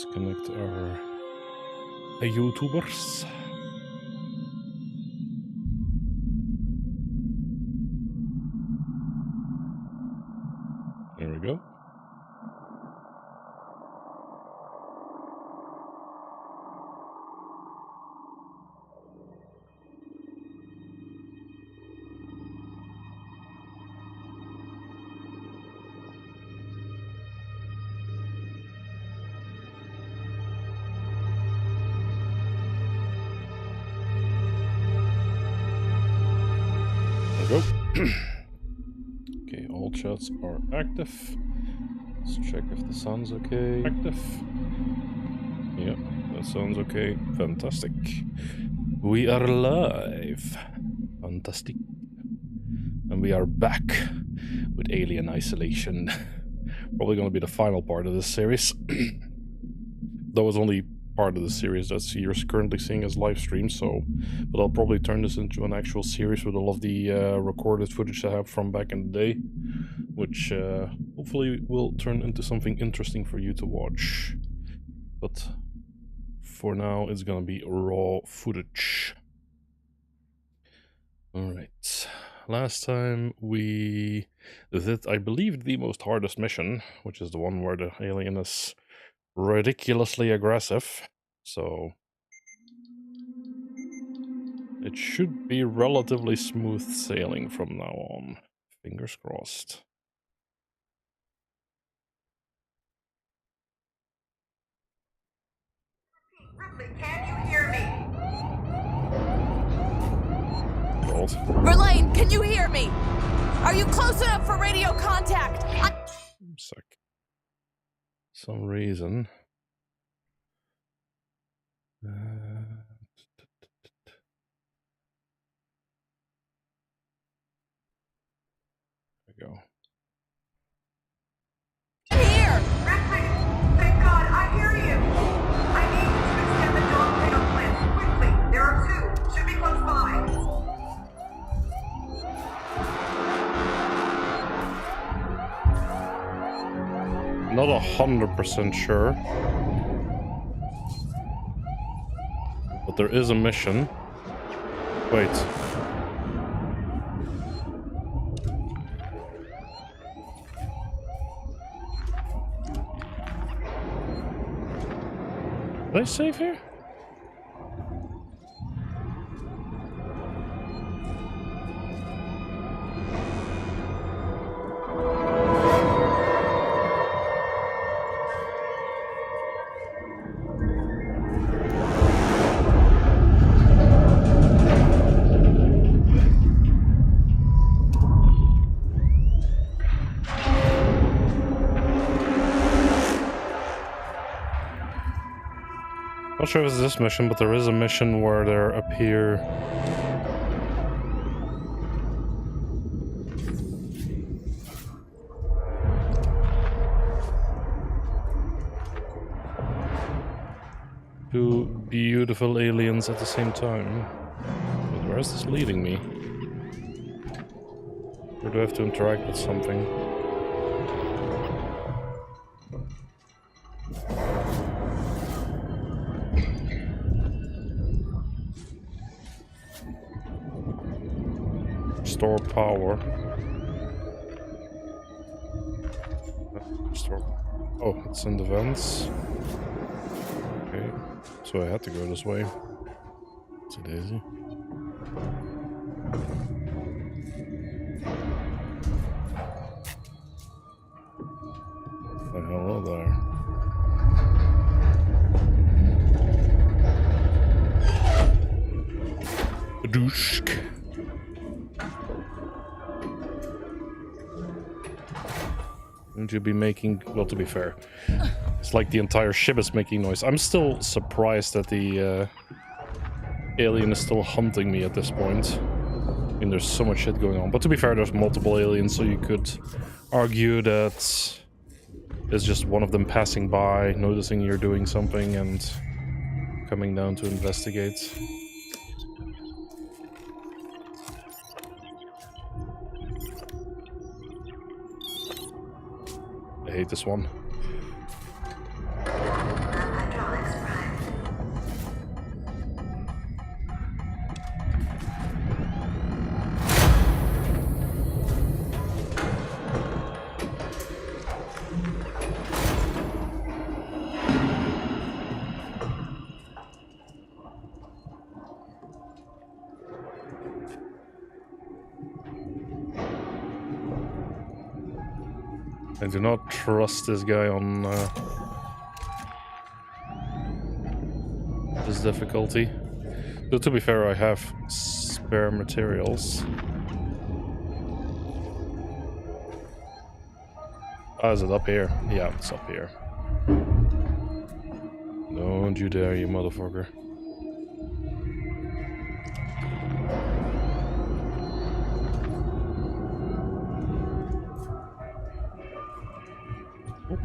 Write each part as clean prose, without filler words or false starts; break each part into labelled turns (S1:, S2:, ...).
S1: Disconnect our YouTubers. There we go. There we go. Okay, all chats are active. Let's check if the sound's okay. Active. Yeah, that sounds okay. Fantastic. We are live. Fantastic. And we are back with Alien Isolation. Probably going to be the final part of this series. Though it's only part of the series that you're currently seeing as live stream, but I'll probably turn this into an actual series with all of the recorded footage I have from back in the day, which hopefully will turn into something interesting for you to watch. But for now, it's gonna be raw footage. Alright, last time we did, I believe, the most hardest mission, which is the one where the alien is ridiculously aggressive, so it should be relatively smooth sailing from now on. Fingers crossed.
S2: Ripley, can you hear me?
S3: Verlaine, can you hear me? Are you close enough for radio contact?
S1: Sec. Some reason. There we go.
S3: Here!
S2: Ripley, thank God, I hear you. I need you to extend the dog tail plants quickly. There are 2. Should be close by.
S1: Not 100% sure, but there is a mission. Wait. Did I save here? Not sure if it's this mission, but there is a mission where there appear two beautiful aliens at the same time. But where is this leading me? Or do I have to interact with something? Store power. Oh, it's in the vents. Okay, so I had to go this way. It's a daisy. Hello there. Badooshk. Wouldn't you be making... Well, to be fair, it's like the entire ship is making noise. I'm still surprised that the alien is still hunting me at this point. I mean, there's so much shit going on. But to be fair, there's multiple aliens, so you could argue that it's just one of them passing by, noticing you're doing something, and coming down to investigate. I hate this one. I do not trust this guy on this difficulty. Though to be fair, I have spare materials. Oh, is it up here? Yeah, it's up here. Don't you dare, you motherfucker. Ooh.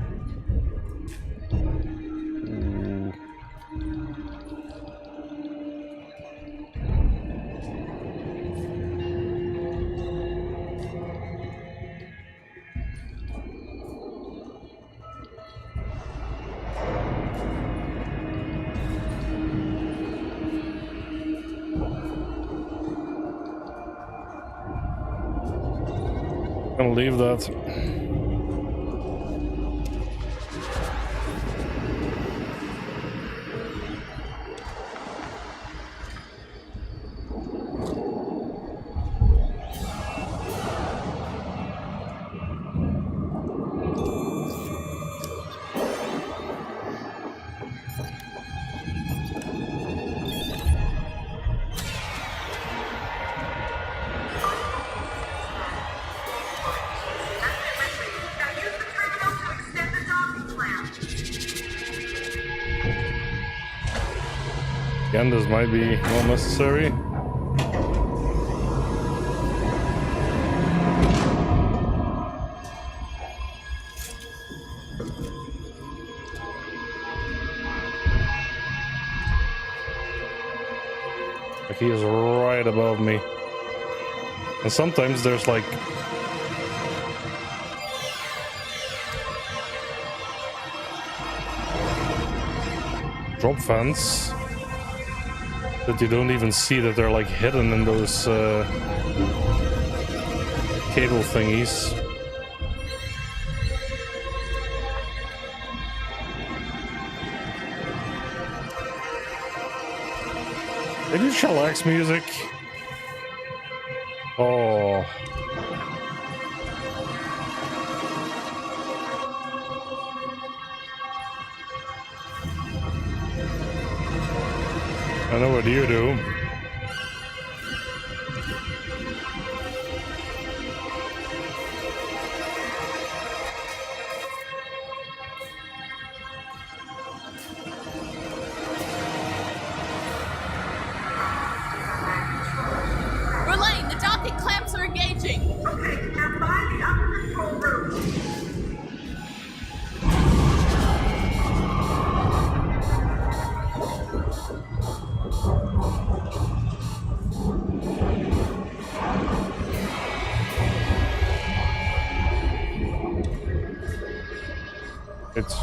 S1: Gonna leave that.
S2: Now use the terminal to extend the docking clamp.
S1: Again, this might be not necessary. Like he is right above me. And sometimes there's like drop fans that you don't even see that they're like hidden in those cable thingies. They do shellax music. Oh. I know what you do.
S3: Verlaine, the docking clamps are engaging.
S2: Okay, now find the upper control room.
S1: It's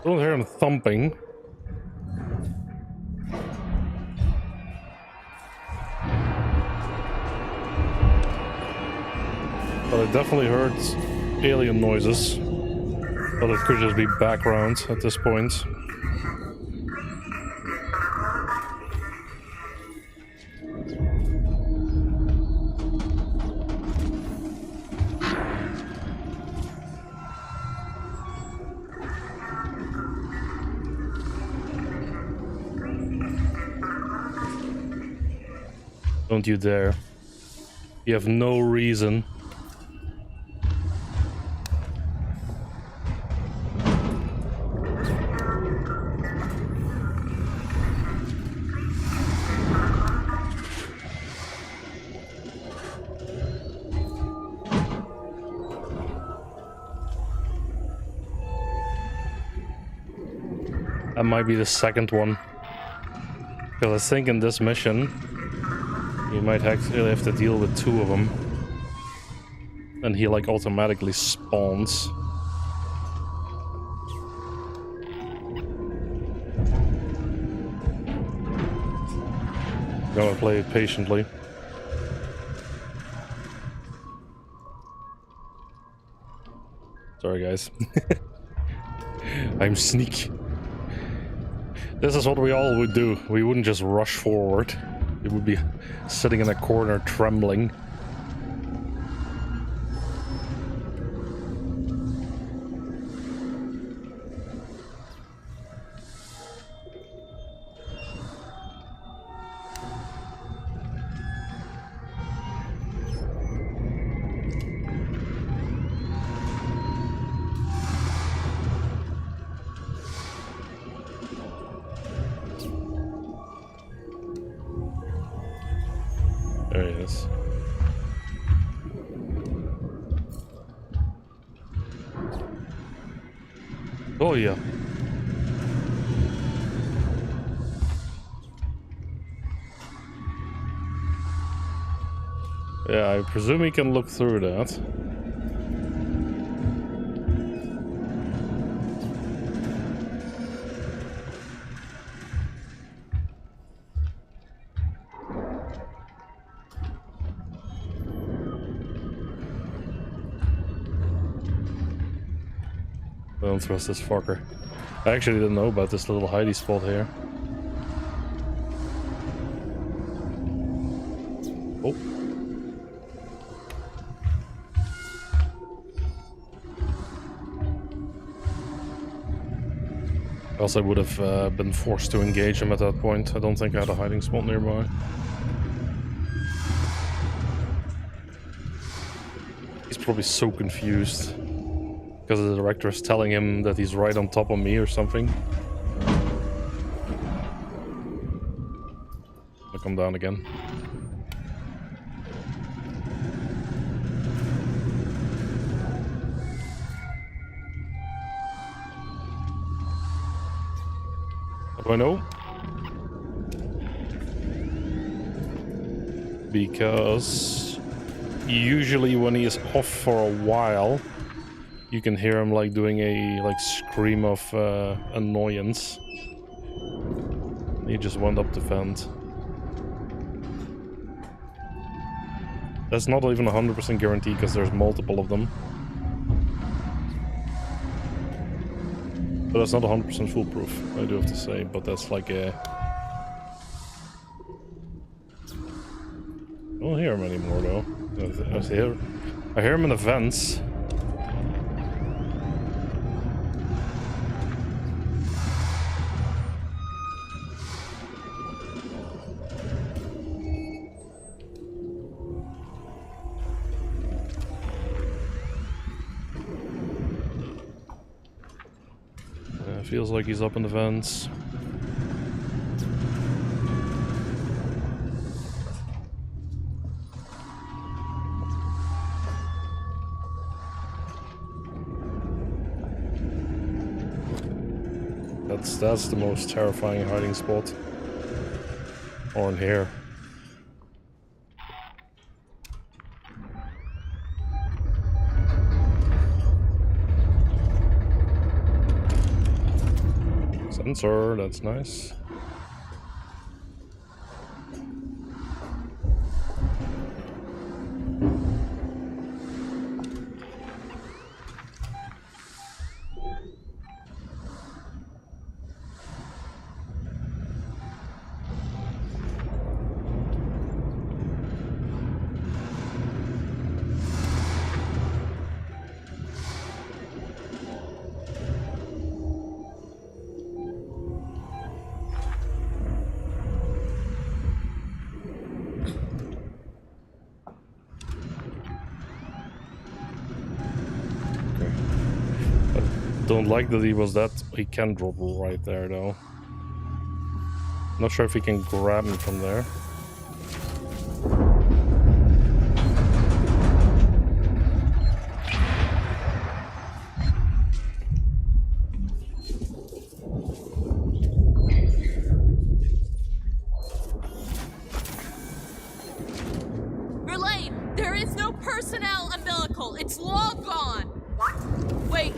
S1: don't hear him thumping. But it definitely heard alien noises. But it could just be background at this point. Don't you dare. You have no reason. That might be the second one. Because I think in this mission, you might actually have to deal with two of them. And he like automatically spawns. Gonna play it patiently. Sorry, guys. I'm sneaky. This is what we all would do. We wouldn't just rush forward. We would be sitting in a corner trembling. There he is. Oh yeah. Yeah, I presume he can look through that. Don't trust this fucker. I actually didn't know about this little hidey spot here. Oh. Else I would have been forced to engage him at that point. I don't think I had a hiding spot nearby. He's probably so confused. Because the director is telling him that he's right on top of me or something. I'll come down again. How do I know? Because usually when he is off for a while, you can hear him like doing a scream of annoyance. He just went up the vent. That's not even 100% guaranteed because there's multiple of them. But that's not 100% foolproof, I do have to say. But that's like a... I don't hear him anymore though. I hear him in the vents. Feels like he's up in the vents. That's the most terrifying hiding spot. Or in here. Sensor, that's nice. Don't like that he can drop right there though. Not sure if he can grab me from there.
S3: Verlaine, there is no personnel umbilical. It's long gone.
S2: What?
S3: Wait,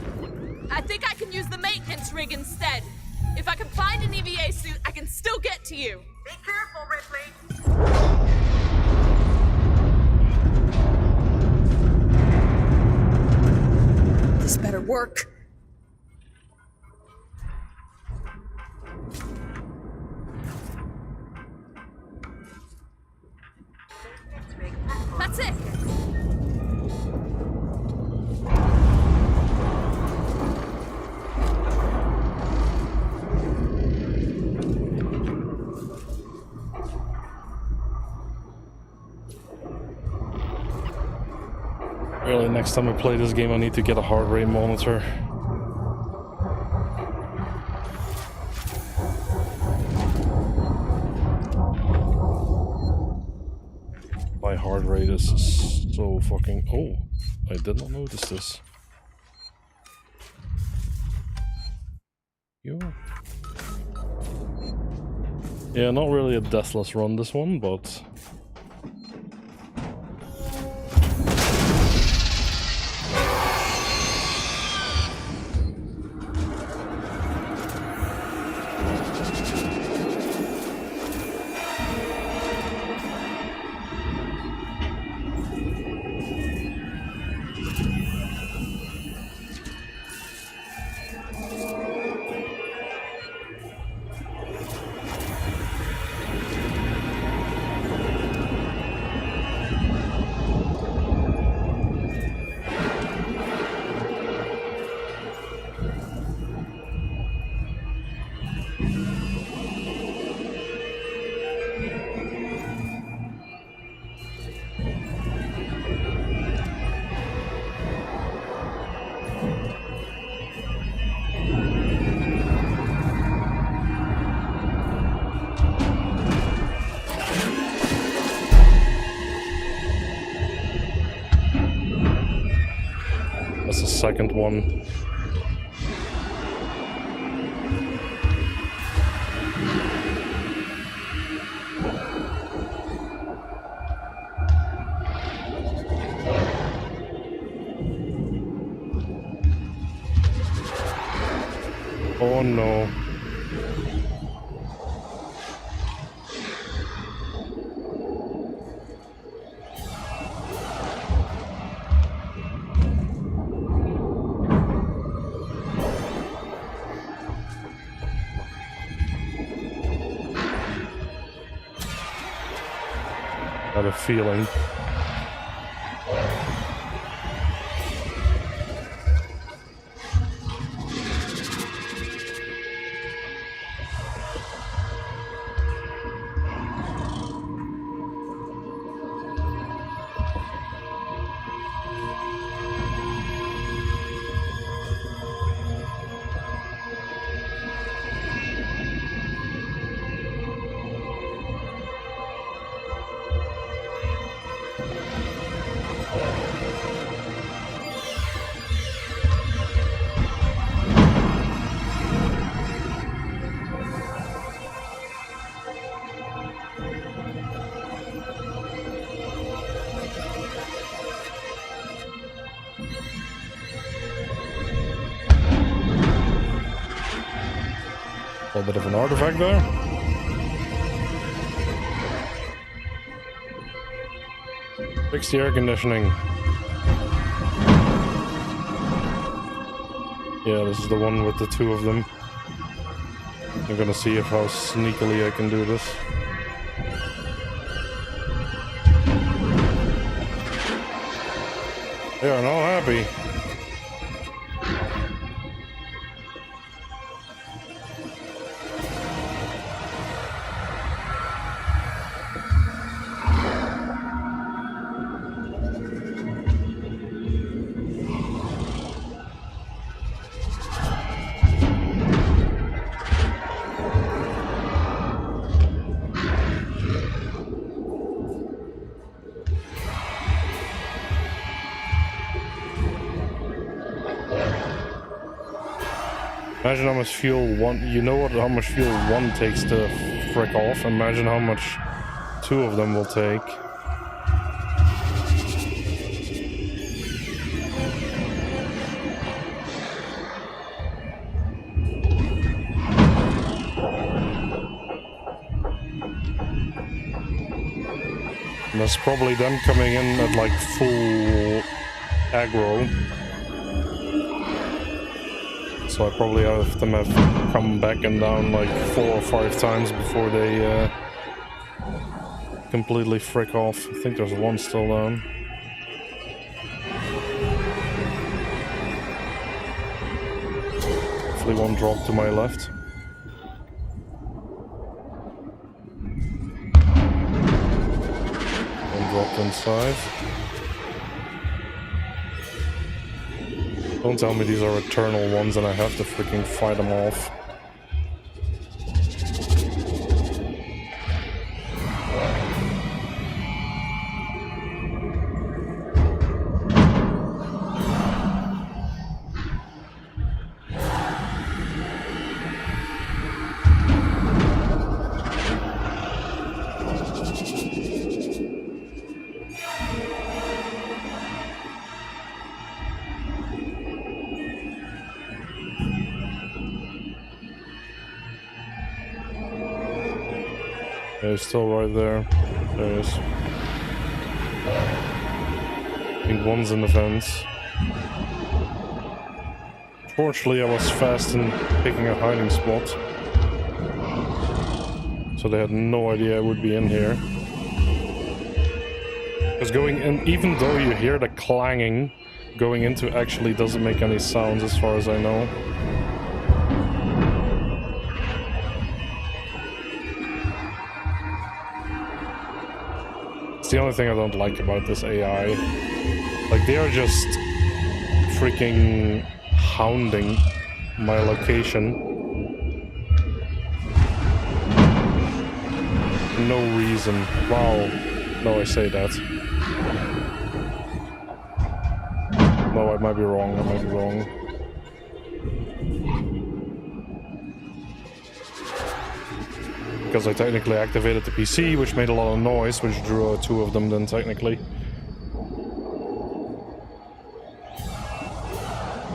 S3: I think I can use the maintenance rig instead. If I can find an EVA suit, I can still get to you.
S2: Be careful, Ripley.
S3: This better work. That's it.
S1: Really, next time I play this game, I need to get a heart rate monitor. My heart rate is so fucking... Oh, I did not notice this. Yo. Yeah, not really a deathless run, this one, but... That's the second one. Oh no. I had a feeling. A little bit of an artifact there. Fix the air conditioning. Yeah, this is the one with the two of them. I'm gonna see if how sneakily I can do this. They are not happy. Imagine how much fuel one, you know what, how much fuel one takes to frick off. Imagine how much two of them will take. And that's probably them coming in at like full aggro. so I probably have them have come back and down like 4 or 5 times before they completely frick off. I think there's one still down. Hopefully one drop to my left. One dropped inside. Don't tell me these are eternal ones and I have to freaking fight them off. He's still right there. There he is. I think one's in the fence. Fortunately, I was fast in picking a hiding spot, so they had no idea I would be in here. Because going in, even though you hear the clanging, going into actually doesn't make any sounds as far as I know. It's the only thing I don't like about this AI. Like, they are just freaking hounding my location. No reason. Wow. No, I say that. No, I might be wrong. I might be wrong. Because I technically activated the PC, which made a lot of noise, which drew 2 of them then technically.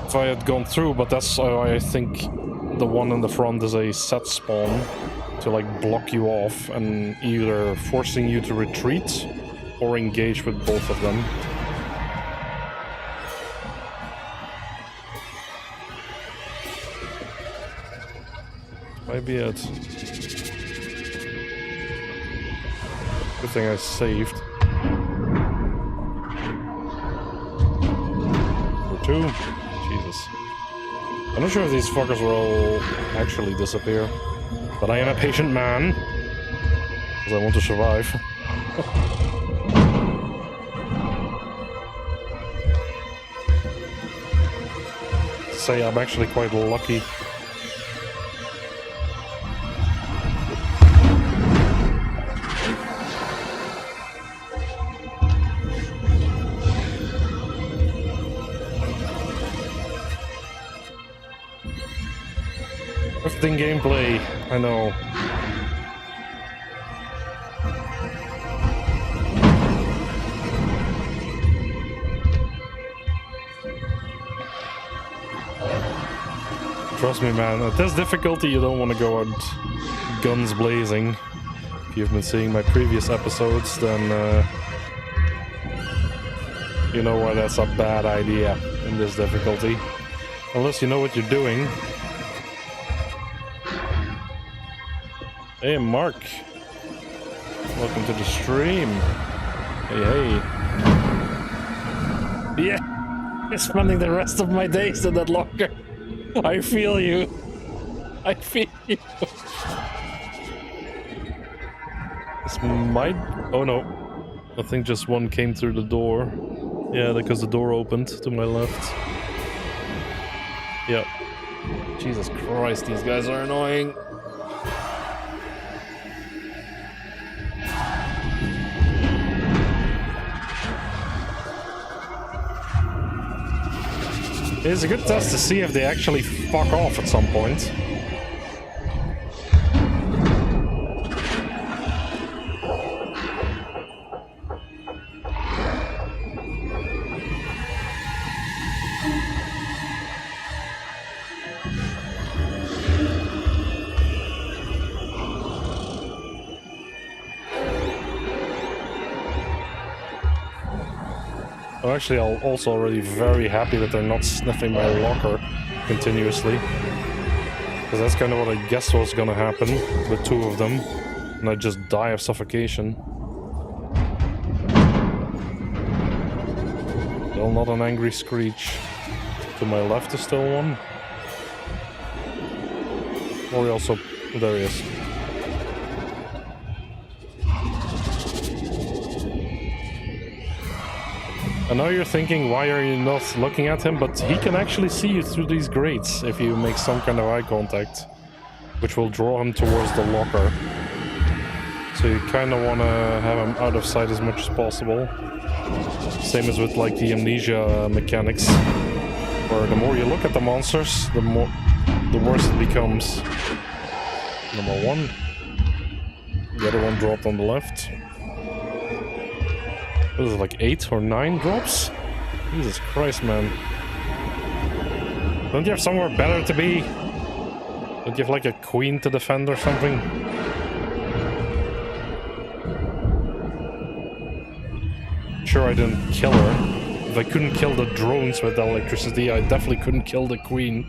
S1: If I had gone through, but that's why I think the one in the front is a set spawn to like block you off and either forcing you to retreat or engage with both of them. Might be it. Good thing I saved. Number 2. Jesus. I'm not sure if these fuckers will actually disappear. But I am a patient man. Because I want to survive. Say I'm actually quite lucky. Drifting gameplay, I know. Trust me, man, at this difficulty you don't want to go out guns blazing. If you've been seeing my previous episodes, then you know why that's a bad idea in this difficulty. Unless you know what you're doing. Hey, Mark. Welcome to the stream. Hey, hey. Yeah, spending the rest of my days in that locker. I feel you. I feel you. This might... Oh, no. I think just one came through the door. Yeah, because the door opened to my left. Yep. Jesus Christ, these guys are annoying. It's a good test to see if they actually fuck off at some point. I'm actually also already very happy that they're not sniffing my locker continuously. Because that's kind of what I guessed was gonna happen with two of them. And I just die of suffocation. Still not an angry screech. To my left is still one. Or he also... there he is. I know you're thinking, why are you not looking at him? But he can actually see you through these grates if you make some kind of eye contact, which will draw him towards the locker. So you kind of want to have him out of sight as much as possible. Same as with like the amnesia mechanics, where the more you look at the monsters, the worse it becomes. Number one. The other one dropped on the left. This is like 8 or 9 drops? Jesus Christ, man. Don't you have somewhere better to be? Don't you have like a queen to defend or something? Sure, I didn't kill her. If I couldn't kill the drones with the electricity, I definitely couldn't kill the queen.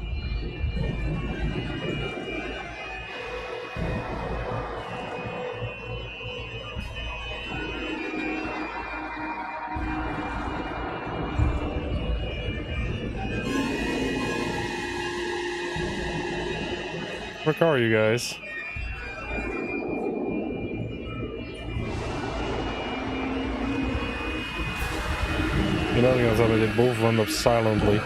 S1: Where are you guys? You know, they both run up silently.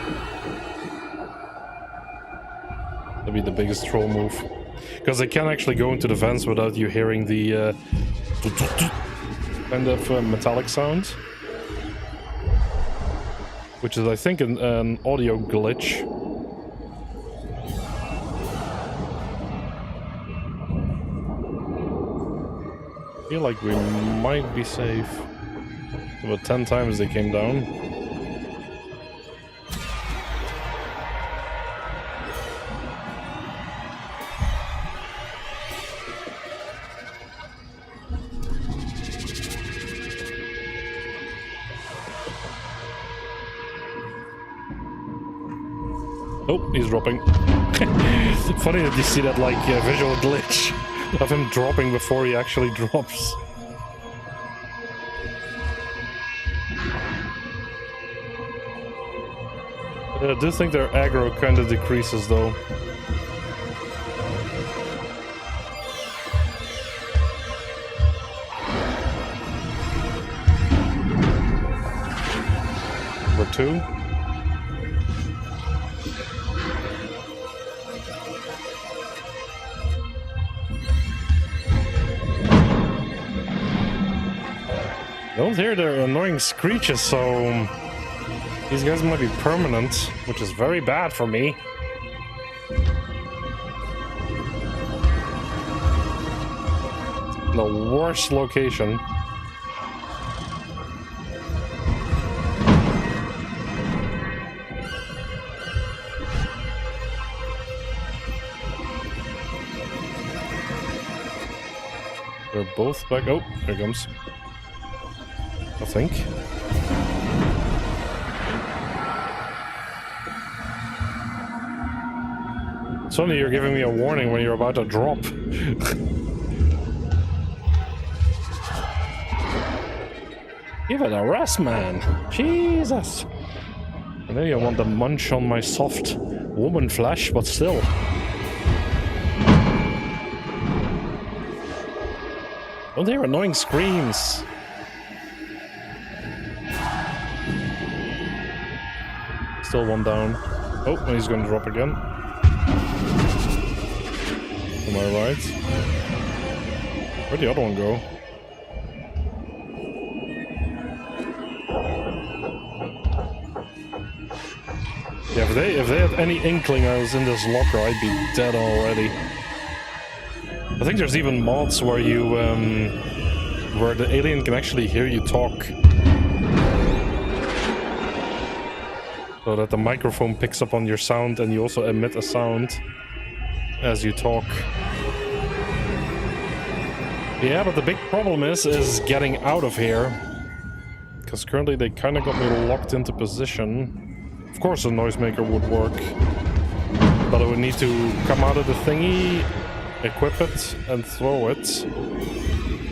S1: That'd be the biggest troll move. Because they can actually go into the vents without you hearing the kind of metallic sound. Which is, I think, an audio glitch. I feel like we might be safe. About 10 times they came down. Oh, he's dropping. It's funny that you see that like visual glitch of him dropping before he actually drops. I do think their aggro kind of decreases though. Number 2. Don't hear their annoying screeches, so these guys might be permanent, which is very bad for me. The worst location. They're both back. Oh, here it comes. I think. Suddenly you're giving me a warning when you're about to drop. Give it a rest, man. Jesus. I know you want to munch on my soft woman flesh, but still. Don't hear annoying screams. Still one down. Oh, and he's gonna drop again. Am I right? Where'd the other one go? Yeah, if they had any inkling I was in this locker, I'd be dead already. I think there's even mods where you, where the alien can actually hear you talk. So that the microphone picks up on your sound and you also emit a sound as you talk. Yeah, but the big problem is getting out of here. Because currently they kind of got me locked into position. Of course a noisemaker would work. But I would need to come out of the thingy, equip it, and throw it.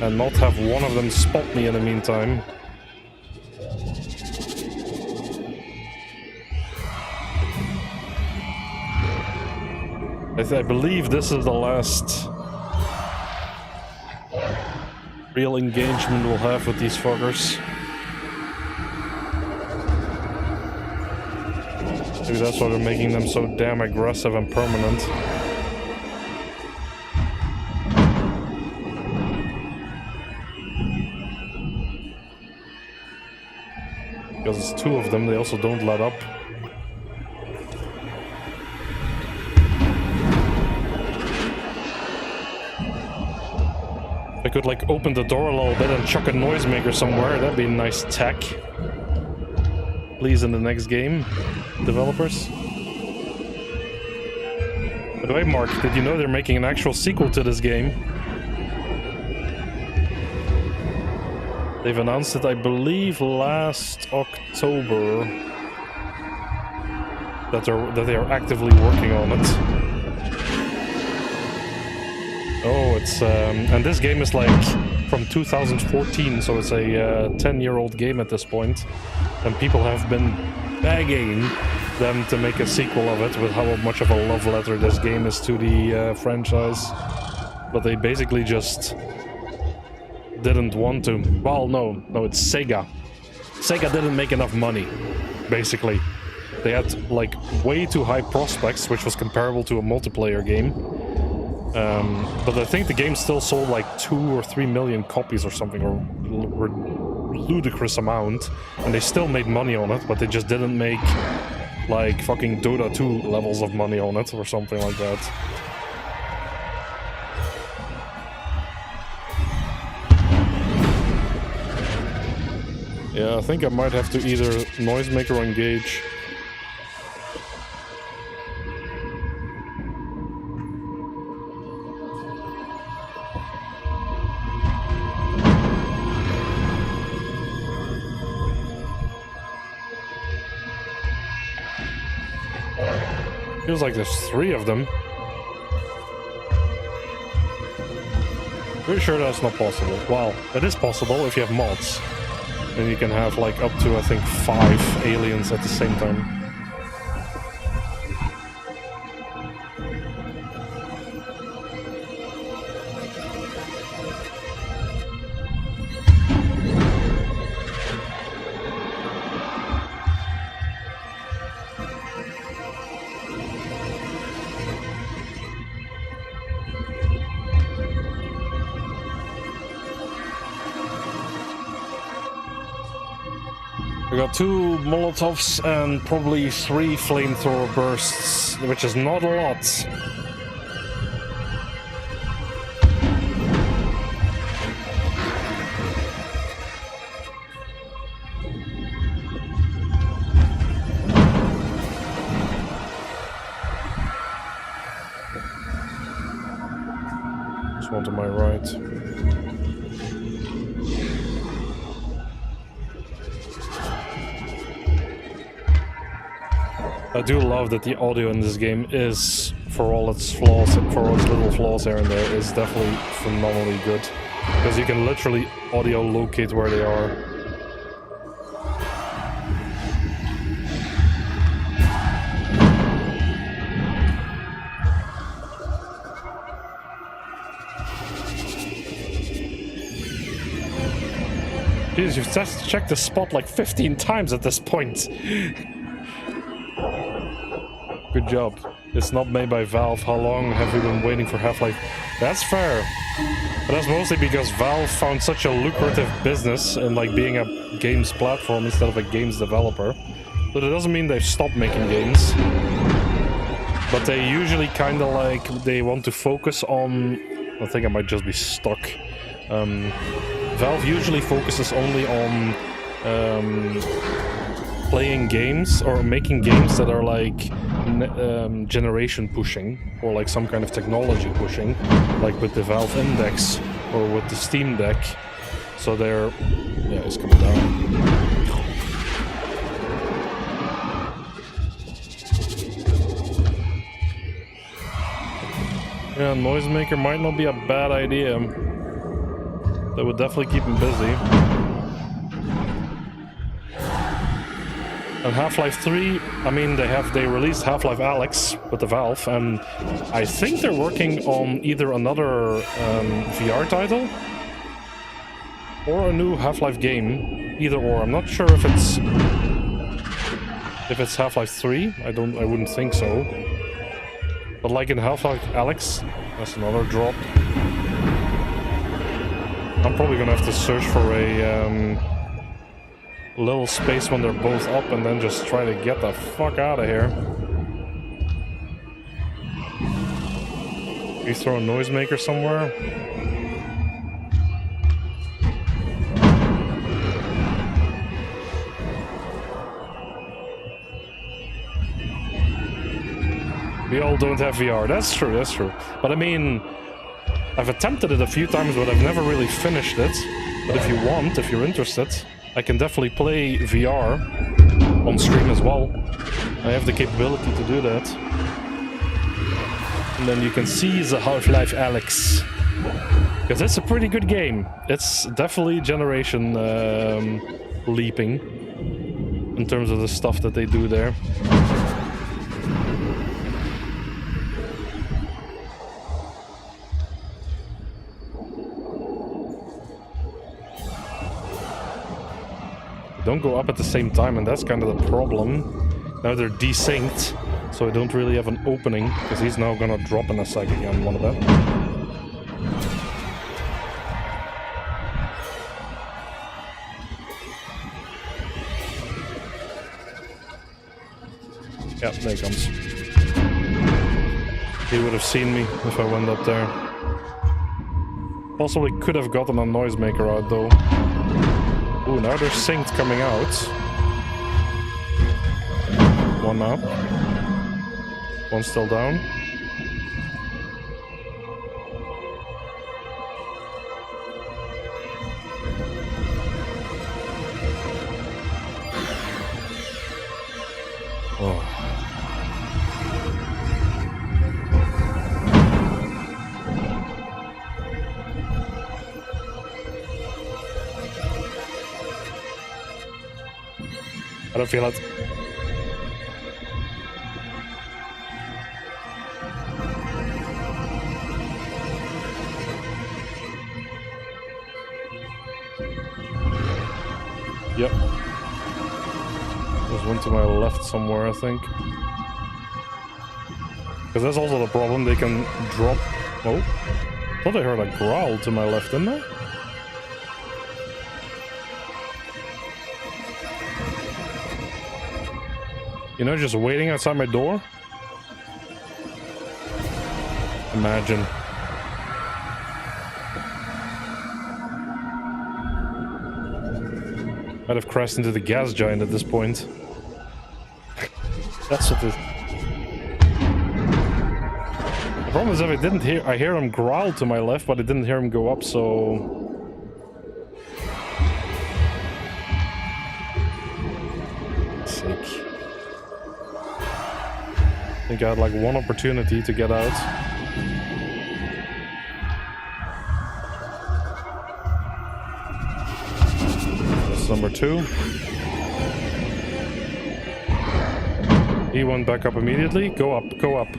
S1: And not have one of them spot me in the meantime. I believe this is the last real engagement we'll have with these fuckers. Maybe that's why they're making them so damn aggressive and permanent. Because it's two of them, they also don't let up. I could like open the door a little bit and chuck a noisemaker somewhere. That'd be a nice tech. Please, in the next game, developers. By the way, Mark, did you know they're making an actual sequel to this game? They've announced it, I believe, last October. That they are actively working on it. Oh, it's and this game is like from 2014, so it's a 10-year-old game at this point, and people have been begging them to make a sequel of it with how much of a love letter this game is to the franchise, but they basically just didn't want to. Well, no, it's Sega. Sega didn't make enough money, basically. They had like way too high prospects, which was comparable to a multiplayer game. But I think the game still sold like 2 or 3 million copies or something, or ludicrous amount, and they still made money on it, but they just didn't make like fucking Dota 2 levels of money on it or something like that. Yeah, I think I might have to either noisemaker or engage. Feels like there's 3 of them. Pretty sure that's not possible. Well, it is possible if you have mods. And you can have like up to, I think, 5 aliens at the same time. We got 2 Molotovs and probably 3 flamethrower bursts, which is not a lot. There's one to my right. I do love that the audio in this game is, for all its flaws, for all its little flaws here and there, is definitely phenomenally good. Because you can literally audio locate where they are. Jeez, you've just checked the spot like 15 times at this point. Good job. It's not made by Valve. How long have we been waiting for Half-Life? That's fair. But that's mostly because Valve found such a lucrative business in like being a games platform instead of a games developer. But it doesn't mean they've stopped making games. But they usually kind of like, they want to focus on... I think I might just be stuck. Valve usually focuses only on playing games or making games that are like generation pushing or like some kind of technology pushing, like with the Valve Index or with the Steam Deck. So they're... yeah, it's coming down. Yeah, Noisemaker might not be a bad idea. That would definitely keep him busy. And Half-Life 3, I mean, they released Half-Life Alyx with the Valve, and I think they're working on either another VR title or a new Half-Life game. Either or. I'm not sure if it's Half-Life 3. I wouldn't think so. But like in Half-Life Alyx, that's another drop. I'm probably gonna have to search for a little space when they're both up and then just try to get the fuck out of here. You throw a Noisemaker somewhere? We all don't have VR. That's true, that's true. But I mean, I've attempted it a few times, but I've never really finished it. But if you want, if you're interested, I can definitely play VR on stream as well. I have the capability to do that. And then you can see the Half-Life Alyx. Because it's a pretty good game. It's definitely generation leaping in terms of the stuff that they do there. Don't go up at the same time, and that's kind of the problem. Now they're desynced, so I don't really have an opening, because he's now gonna drop in a sec again, one of them. Yeah, there he comes. He would have seen me if I went up there. Possibly could have gotten a Noisemaker out, though. Ooh, now they're synced coming out. One up. One still down. Oh. I don't feel it. Yep. There's one to my left somewhere, I think. Because that's also the problem, they can drop... Oh. I thought I heard a growl to my left, didn't I? You know, just waiting outside my door? Imagine. Might have crashed into the gas giant at this point. That's what the problem is, if I didn't hear... I hear him growl to my left, but I didn't hear him go up, so... I think I had like one opportunity to get out. That's number 2. He went back up immediately. Go up, go up.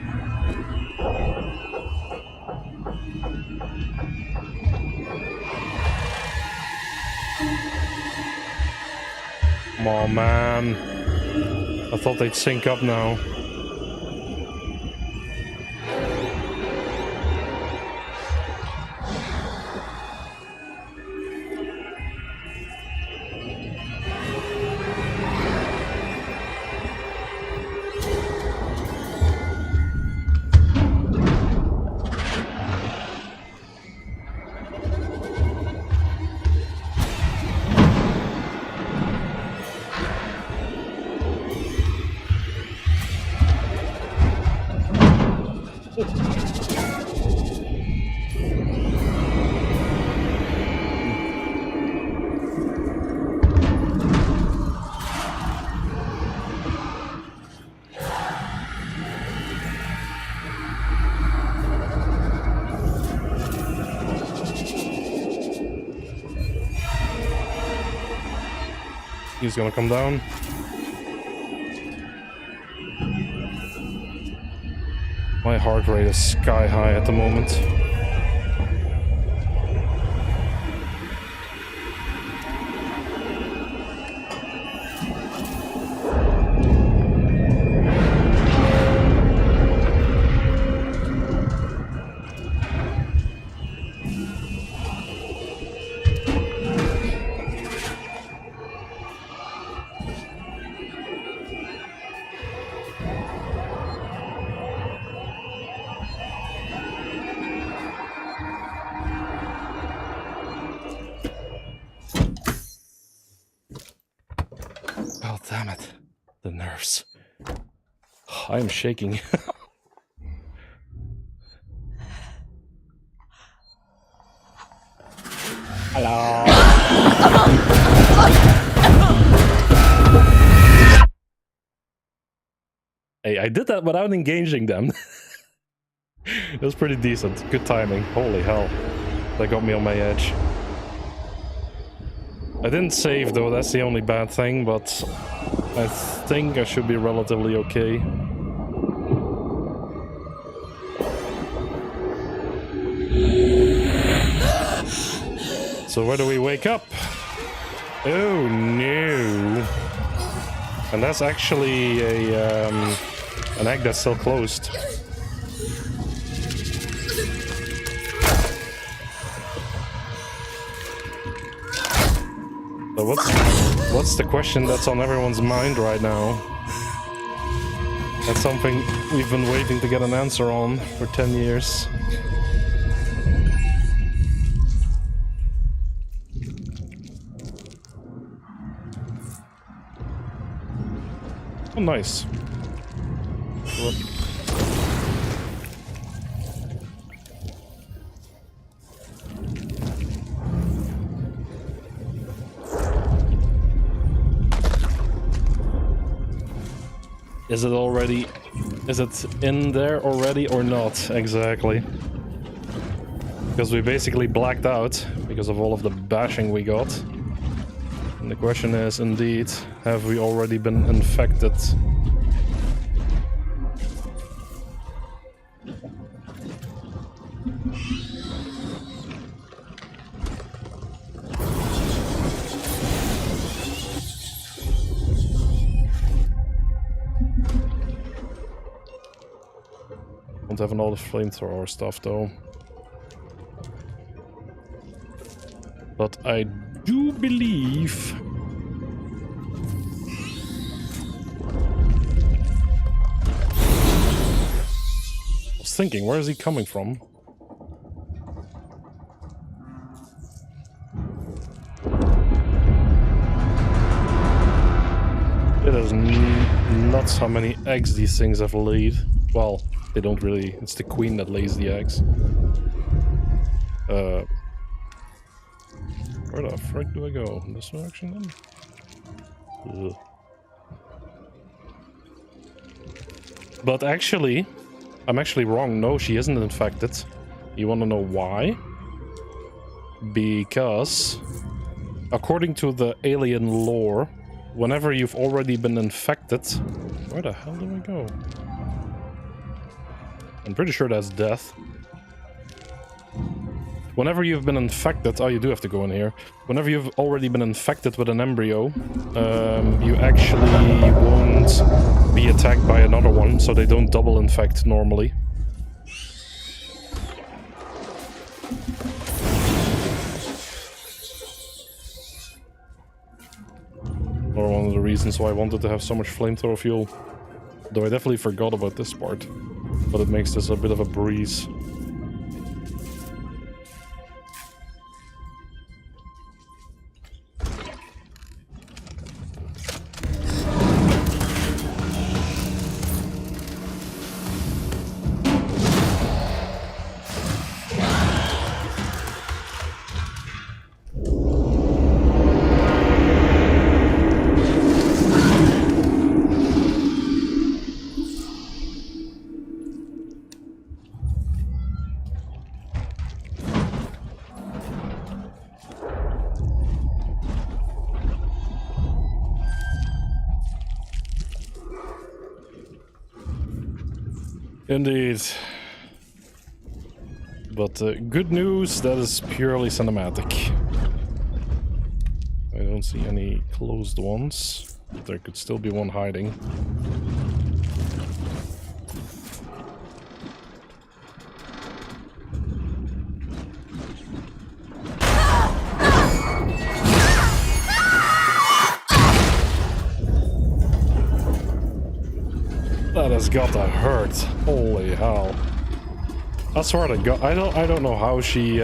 S1: Come on, man. I thought they'd sync up now. He's gonna come down. My heart rate is sky high at the moment. Oh, damn it. The nerves. I am shaking. Hello. Hey, I did that without engaging them. It was pretty decent. Good timing. Holy hell. That got me on my edge. I didn't save though, that's the only bad thing, but I think I should be relatively okay. So where do we wake up? Oh no. And that's actually a an egg that's still closed. So what's the question that's on everyone's mind right now? That's something we've been waiting to get an answer on for 10 years. Oh, nice. What? Is it already... Is it in there already or not? Exactly. Because we basically blacked out because of all of the bashing we got. And the question is, indeed, have we already been infected? Don't have all the flamethrower stuff though. But I do believe... I was thinking, where is he coming from? It is nuts how many eggs these things have laid. Well, they don't really. It's the queen that lays the eggs. Where the frick do I go? In this direction then? Ugh. But actually, I'm actually wrong. No, she isn't infected. You want to know why? Because, according to the alien lore, whenever you've already been infected... Where the hell do I go? I'm pretty sure that's death. Whenever you've been infected... Oh, you do have to go in here. Whenever you've already been infected with an embryo, you actually won't be attacked by another one, so they don't double infect normally. Or one of the reasons why I wanted to have so much flamethrower fuel. Though I definitely forgot about this part. But it makes this a bit of a breeze. Indeed. But good news, that is purely cinematic. I don't see any closed ones. But there could still be one hiding. That has got to hurt. Holy hell. I swear to God, I don't know how she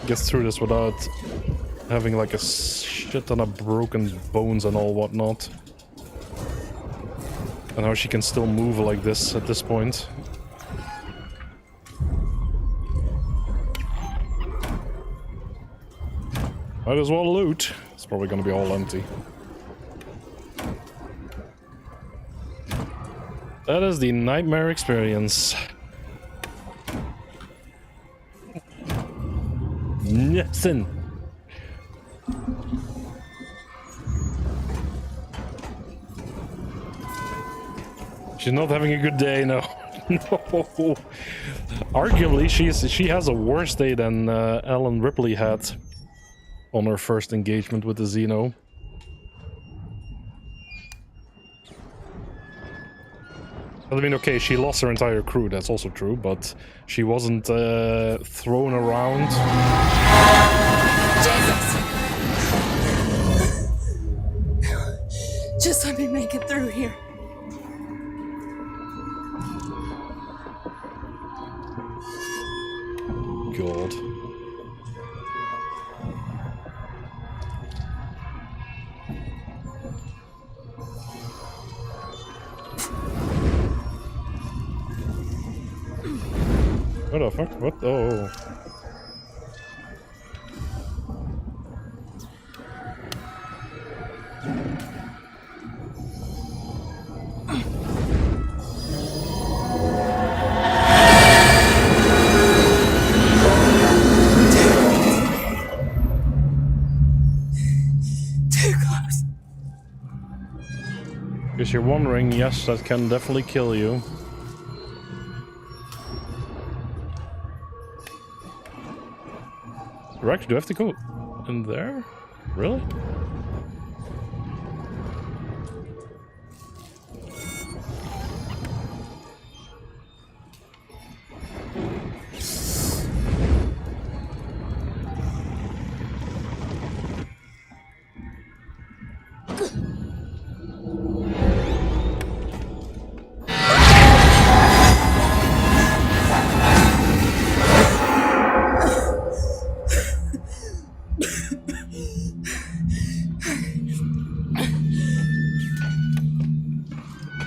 S1: gets through this without having like a shit ton of broken bones and all whatnot. And how she can still move like this at this point. Might as well loot. It's probably gonna be all empty. That is the nightmare experience. Nothing. She's not having a good day, no. No. Arguably, she has a worse day than Ellen Ripley had on her first engagement with the Xeno. I mean, okay, she lost her entire crew, that's also true, but she wasn't thrown around.
S3: Jesus! Just let me make it through here.
S1: God. What the fuck? What? Oh.
S3: Too close.
S1: Because you're wondering, yes, that can definitely kill you. Rex, do I have to go in there? Really?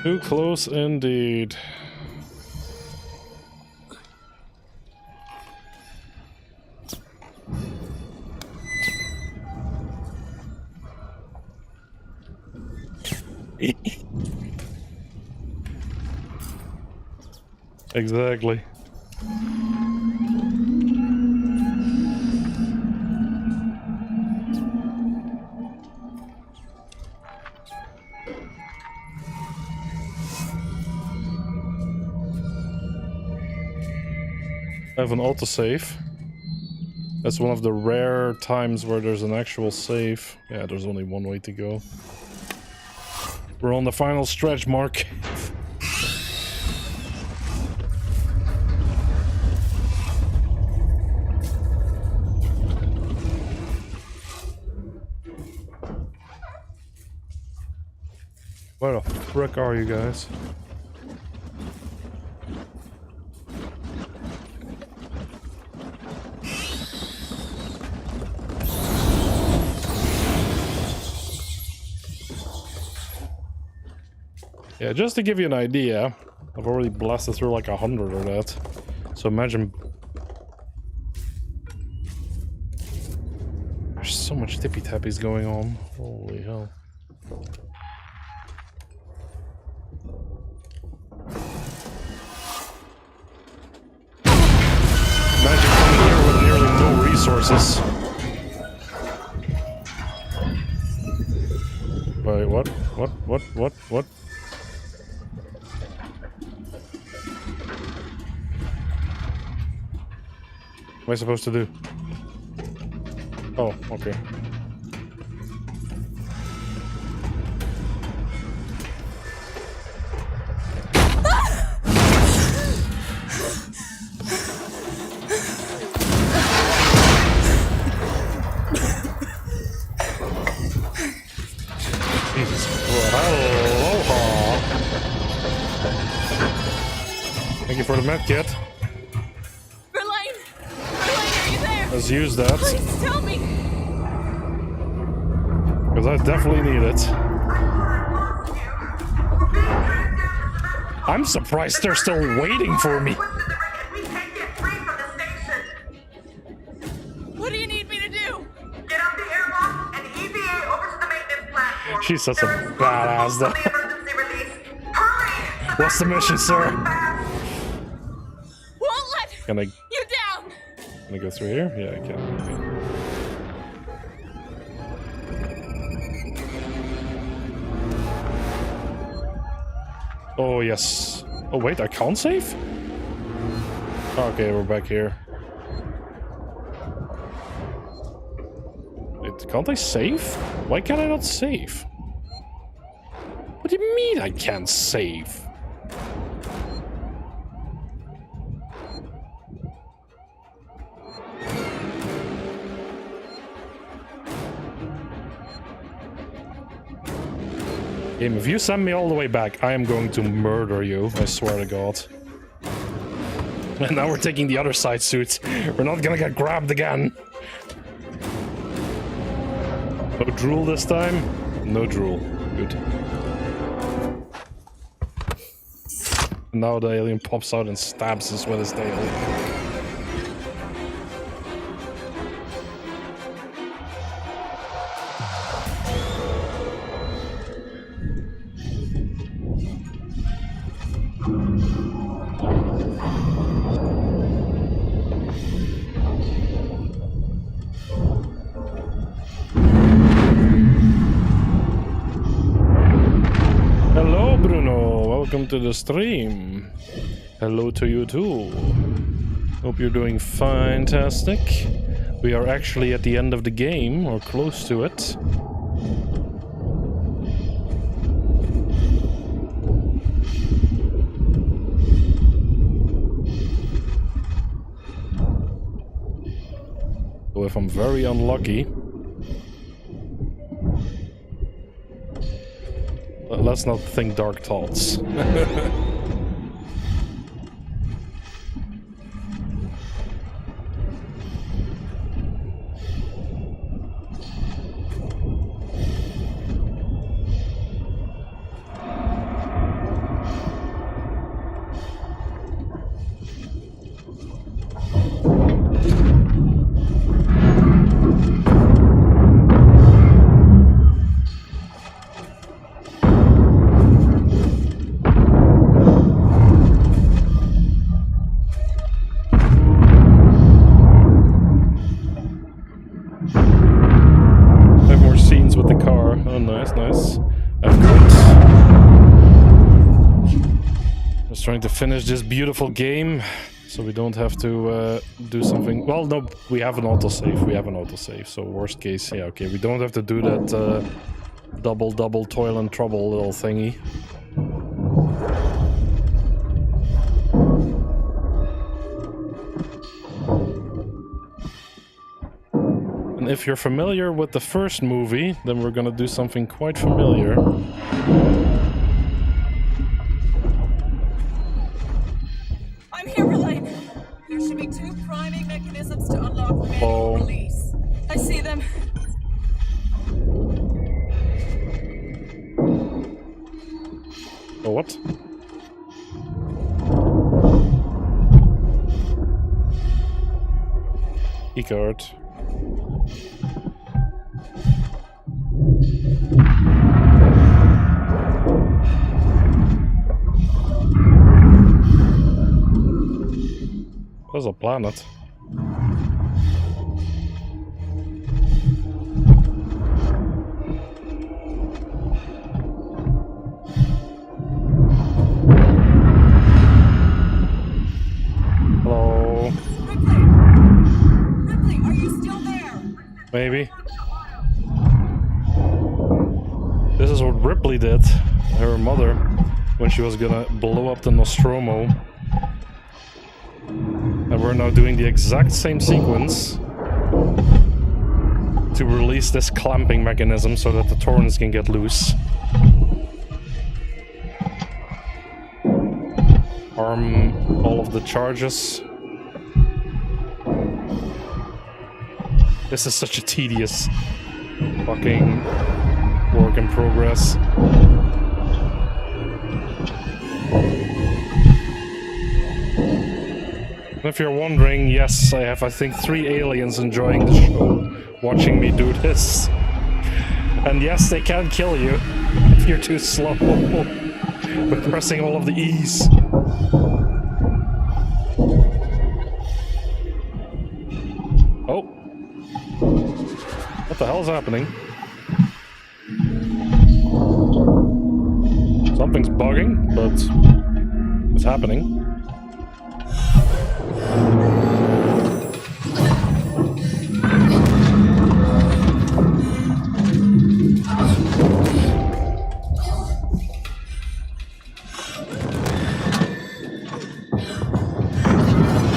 S1: Too close indeed. Exactly. I have an autosave. That's one of the rare times where there's an actual save. Yeah, there's only one way to go. We're on the final stretch, Mark. Where the frick are you guys? Yeah, just to give you an idea, I've already blasted through like 100 or that. So imagine... There's so much tippy-tappies going on. Holy hell. Imagine coming here with nearly no resources. Wait, what? What? am I supposed to do? Oh, okay. Jesus. Aloha. Thank you for the med kit.
S3: Verlaine! Verlaine, are you there?
S1: Let's use that.
S3: Please tell me!
S1: Because I definitely need it. I'm surprised they're still waiting for me.
S3: What do you need me to do?
S2: Get off the airlock and EVA over to the maintenance platform.
S1: She's such a badass, though.
S2: Emergency release. Hurry!
S1: What's the mission, sir?
S3: Won't let
S1: Can I
S3: you down!
S1: go through here? Yeah, I can. Okay. Oh, yes. Oh, wait, I can't save? Okay, we're back here. Wait, can't I save? Why can't I not save? What do you mean I can't save? Game, if you send me all the way back, I am going to murder you, I swear to God. And now we're taking the other side suit. We're not gonna get grabbed again. No drool this time? No drool. Good. Now the alien pops out and stabs us with his tail. Hello, Bruno. Welcome to the stream. Hello to you too. Hope you're doing fantastic. We are actually at the end of the game, or close to it. So if I'm very unlucky, let's not think dark thoughts. Have more scenes with the car. Oh, nice, nice. Just trying to finish this beautiful game, so we don't have to do something. Well, no, we have an autosave. We have an autosave. So worst case, yeah, okay. We don't have to do that double toil and trouble little thingy. And if you're familiar with the first movie, then we're gonna do something quite familiar.
S3: I'm here, Verlaine. There should be 2 priming mechanisms to unlock the manual release. I see them.
S1: Oh, what? Keycard. There's a planet. Hello. Maybe. This is what Ripley did, her mother, when she was gonna blow up the Nostromo. And we're now doing the exact same sequence to release this clamping mechanism so that the Torrens can get loose. Arm all of the charges. This is such a tedious fucking work in progress. And if you're wondering, yes, I have, I think, 3 aliens enjoying the show, watching me do this. And yes, they can kill you if you're too slow with pressing all of the E's. Oh. What the hell is happening? Something's bugging, but it's happening.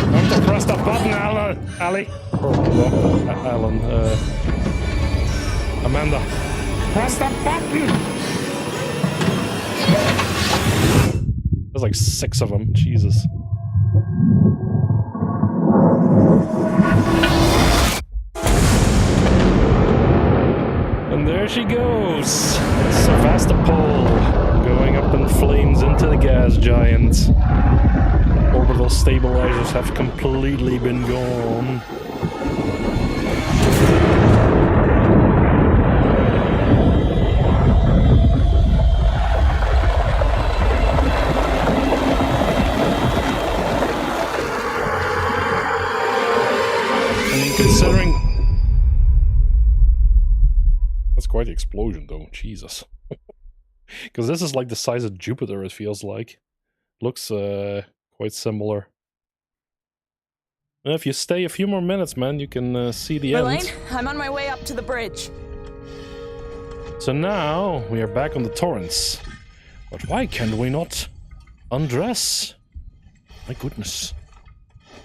S1: Time to press the button, Ali. Alan, Amanda. Press the button! There's like 6 of them, Jesus. And there she goes, Sevastopol, going up in flames into the gas giant. Orbital stabilizers have completely been gone. I mean, considering... That's quite the explosion, though. Jesus. Because this is like the size of Jupiter, it feels like. Looks quite similar. And if you stay a few more minutes, man, you can see the
S3: Verlaine,
S1: end.
S3: I'm on my way up to the bridge.
S1: So now we are back on the Torrens. But why can we not undress? My goodness.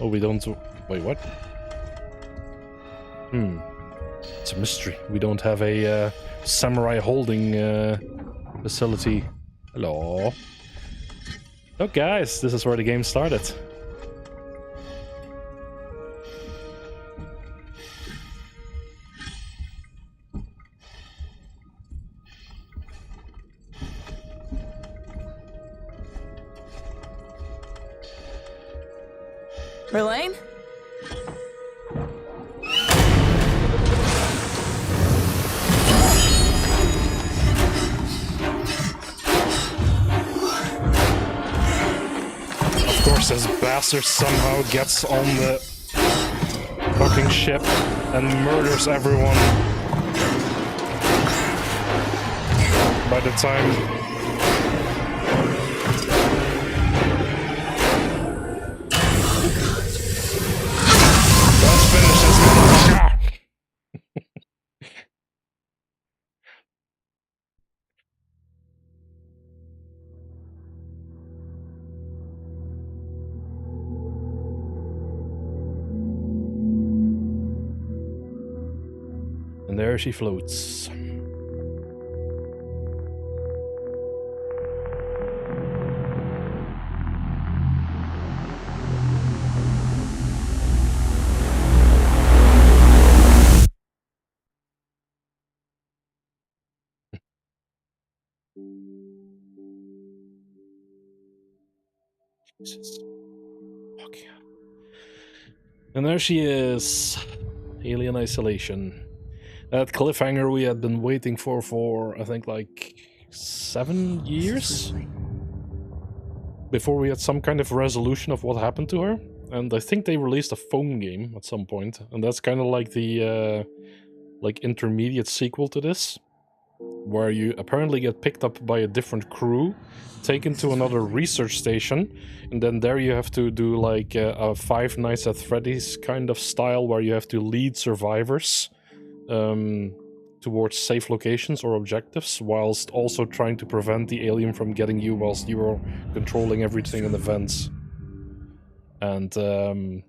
S1: Oh, we don't... Wait, what? It's a mystery. We don't have a samurai holding facility. Hello. Oh, guys, this is where the game started.
S3: Verlaine?
S1: Of course, this bastard somehow gets on the fucking ship and murders everyone. By the time... Let's finish this motherfucker! And there she floats. Jesus. Fuck yeah. And there she is. Alien Isolation. That cliffhanger we had been waiting for I think like 7 years? Before we had some kind of resolution of what happened to her. And I think they released a phone game at some point. And that's kind of like the like intermediate sequel to this. Where you apparently get picked up by a different crew, taken to another research station, and then there you have to do like a Five Nights at Freddy's kind of style where you have to lead survivors towards safe locations or objectives, whilst also trying to prevent the alien from getting you whilst you're controlling everything in the vents. And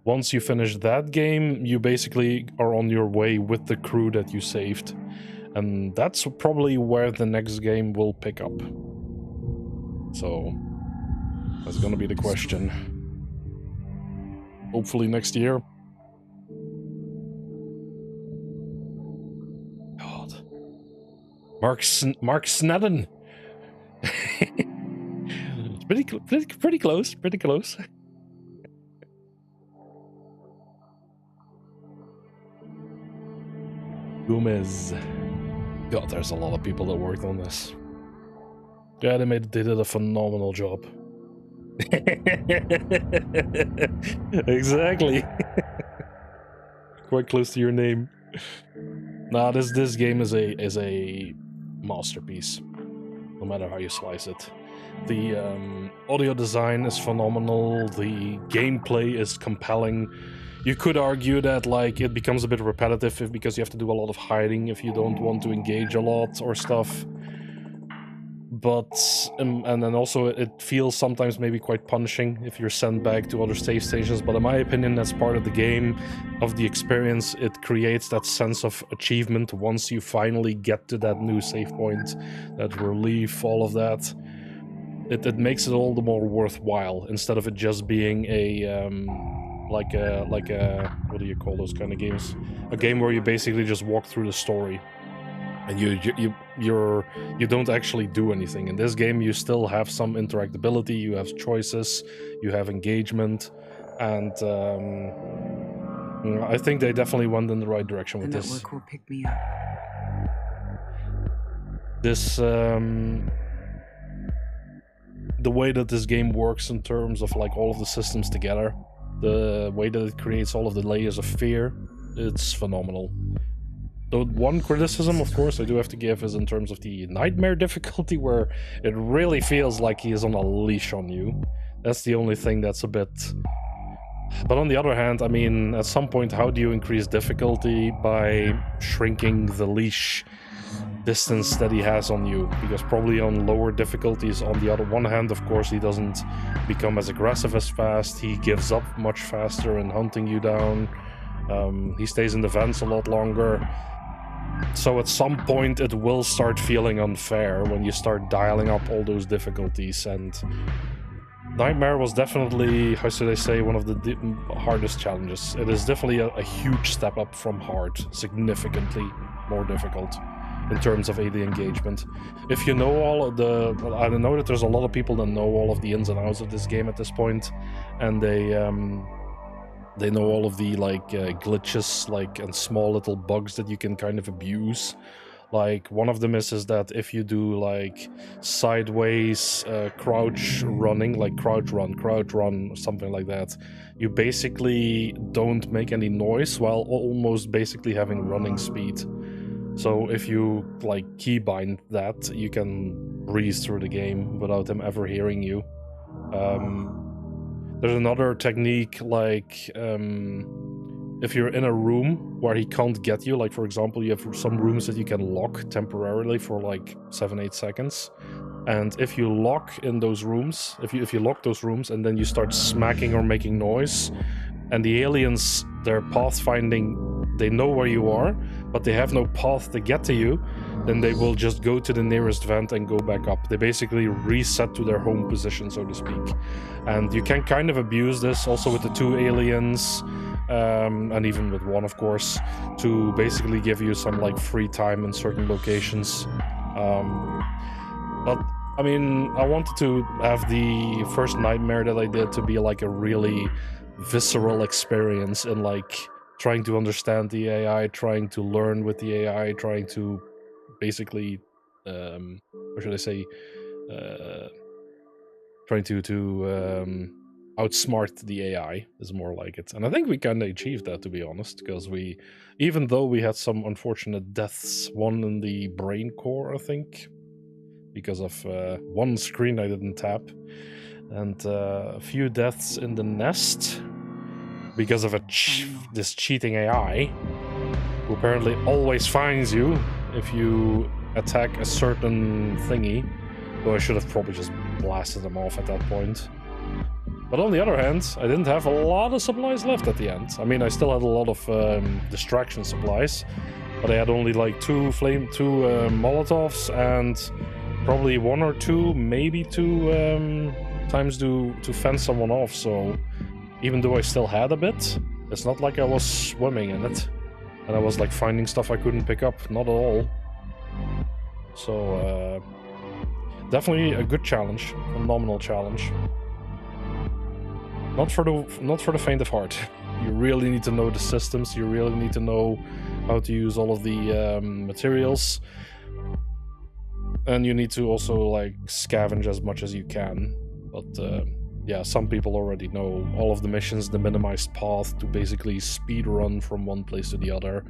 S1: once you finish that game, you basically are on your way with the crew that you saved. And that's probably where the next game will pick up. So that's gonna be the question. Hopefully next year. God. Mark Snedden. It's pretty close. Pretty close. Gomez. God, there's a lot of people that worked on this. Yeah, they did a phenomenal job. Exactly. Quite close to your name. Nah, this game is a masterpiece, no matter how you slice it. The audio design is phenomenal. The gameplay is compelling. You could argue that like it becomes a bit repetitive because you have to do a lot of hiding if you don't want to engage a lot or stuff. But and then also it feels sometimes maybe quite punishing if you're sent back to other save stations. But in my opinion, that's part of the game, of the experience. It creates that sense of achievement once you finally get to that new save point, that relief, all of that. It makes it all the more worthwhile instead of it just being a like a what do you call those kind of games? A game where you basically just walk through the story and you don't actually do anything. In this game, you still have some interactability, you have choices, you have engagement, and I think they definitely went in the right direction with this.
S4: The network will pick me up.
S1: This the way that this game works in terms of like all of the systems together, the way that it creates all of the layers of fear, it's phenomenal. The one criticism, of course, I do have to give is in terms of the nightmare difficulty, where it really feels like he is on a leash on you. That's the only thing that's a bit... But on the other hand, I mean, at some point, how do you increase difficulty? By shrinking the leash distance that he has on you, because probably on lower difficulties, on the other one hand, of course, he doesn't become as aggressive as fast, he gives up much faster in hunting you down, he stays in the vents a lot longer. So at some point it will start feeling unfair when you start dialing up all those difficulties, and Nightmare was definitely, how should I say, one of the hardest challenges. It is definitely a huge step up from hard, significantly more difficult in terms of AD engagement. If you know all of the... I know that there's a lot of people that know all of the ins and outs of this game at this point, and they know all of the like glitches, like, and small little bugs that you can kind of abuse. Like, one of them is that if you do like sideways crouch running, like crouch run, something like that, you basically don't make any noise while almost basically having running speed. So if you like keybind that, you can breeze through the game without them ever hearing you. There's another technique, like if you're in a room where he can't get you, like for example, you have some rooms that you can lock temporarily for like 7-8 seconds. And if you lock in those rooms, if you lock those rooms and then you start smacking or making noise, and the aliens, their pathfinding, they know where you are, but they have no path to get to you, then they will just go to the nearest vent and go back up. They basically reset to their home position, so to speak. And you can kind of abuse this also with the 2 aliens, and even with 1, of course, to basically give you some like free time in certain locations. But I mean, I wanted to have the first Nightmare that I did to be like a really visceral experience, and like trying to understand the AI, trying to learn with the AI, trying to basically what should I say, trying to outsmart the AI is more like it. And I think we kind of achieved that, to be honest, because we, even though we had some unfortunate deaths, one in the brain core, I think, because of one screen I didn't tap, and a few deaths in the nest because of this cheating AI, who apparently always finds you if you attack a certain thingy. Though I should have probably just blasted them off at that point. But on the other hand, I didn't have a lot of supplies left at the end. I mean, I still had a lot of distraction supplies, but I had only like two Molotovs and probably 1 or 2, maybe 2 times to fence someone off. So even though I still had a bit, it's not like I was swimming in it and I was like finding stuff I couldn't pick up. Not at all. So definitely a good challenge, phenomenal challenge. Not for the faint of heart. You really need to know the systems. You really need to know how to use all of the materials, and you need to also like scavenge as much as you can. But yeah, some people already know all of the missions, the minimized path to basically speed run from one place to the other,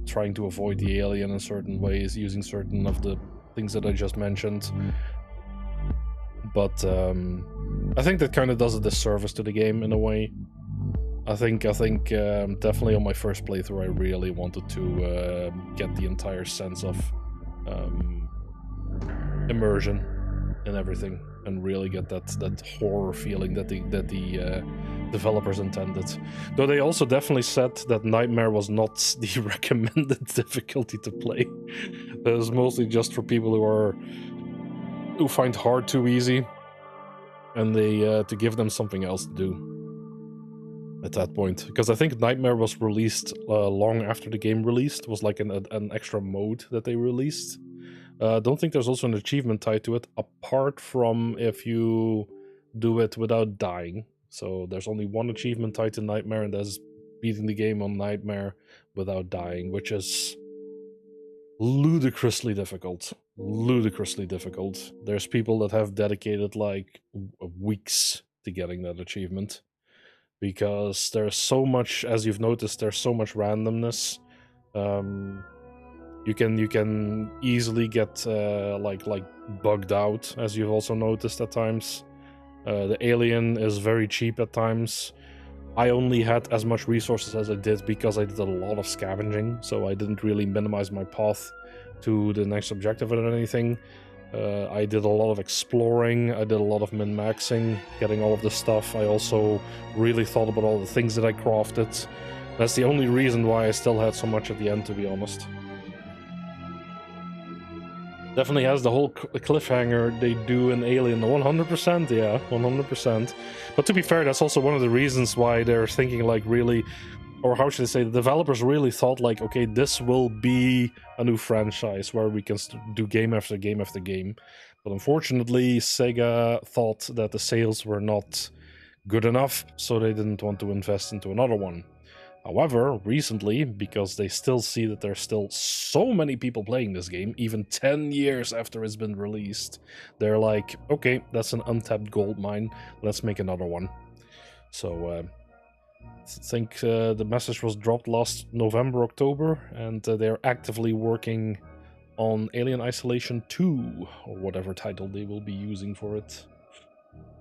S1: trying to avoid the alien in certain ways, using certain of the things that I just mentioned. But I think that kind of does a disservice to the game in a way. I think definitely on my first playthrough I really wanted to get the entire sense of immersion in everything and really get that horror feeling that the developers intended. Though they also definitely said that Nightmare was not the recommended difficulty to play. It was mostly just for people who find hard too easy, and they to give them something else to do at that point. Because I think Nightmare was released long after the game released. It was like an extra mode that they released. I don't think there's also an achievement tied to it, apart from if you do it without dying. So there's only one achievement tied to Nightmare, and that's beating the game on Nightmare without dying, which is ludicrously difficult. Ludicrously difficult. There's people that have dedicated like weeks to getting that achievement, because there's so much, as you've noticed, there's so much randomness. You can easily get like bugged out, as you've also noticed at times. The alien is very cheap at times. I only had as much resources as I did because I did a lot of scavenging, so I didn't really minimize my path to the next objective or anything. I did a lot of exploring, I did a lot of min-maxing, getting all of the stuff. I also really thought about all the things that I crafted. That's the only reason why I still had so much at the end, to be honest. Definitely has the whole cliffhanger they do in Alien, 100%, yeah, 100%. But to be fair, that's also one of the reasons why they're thinking like really, or how should I say, the developers really thought like, okay, this will be a new franchise where we can do game after game after game. But unfortunately, Sega thought that the sales were not good enough, so they didn't want to invest into another one. However, recently, because they still see that there's still so many people playing this game, even 10 years after it's been released, they're like, okay, that's an untapped gold mine, let's make another one. So, I think the message was dropped last November, October, and they're actively working on Alien Isolation 2, or whatever title they will be using for it.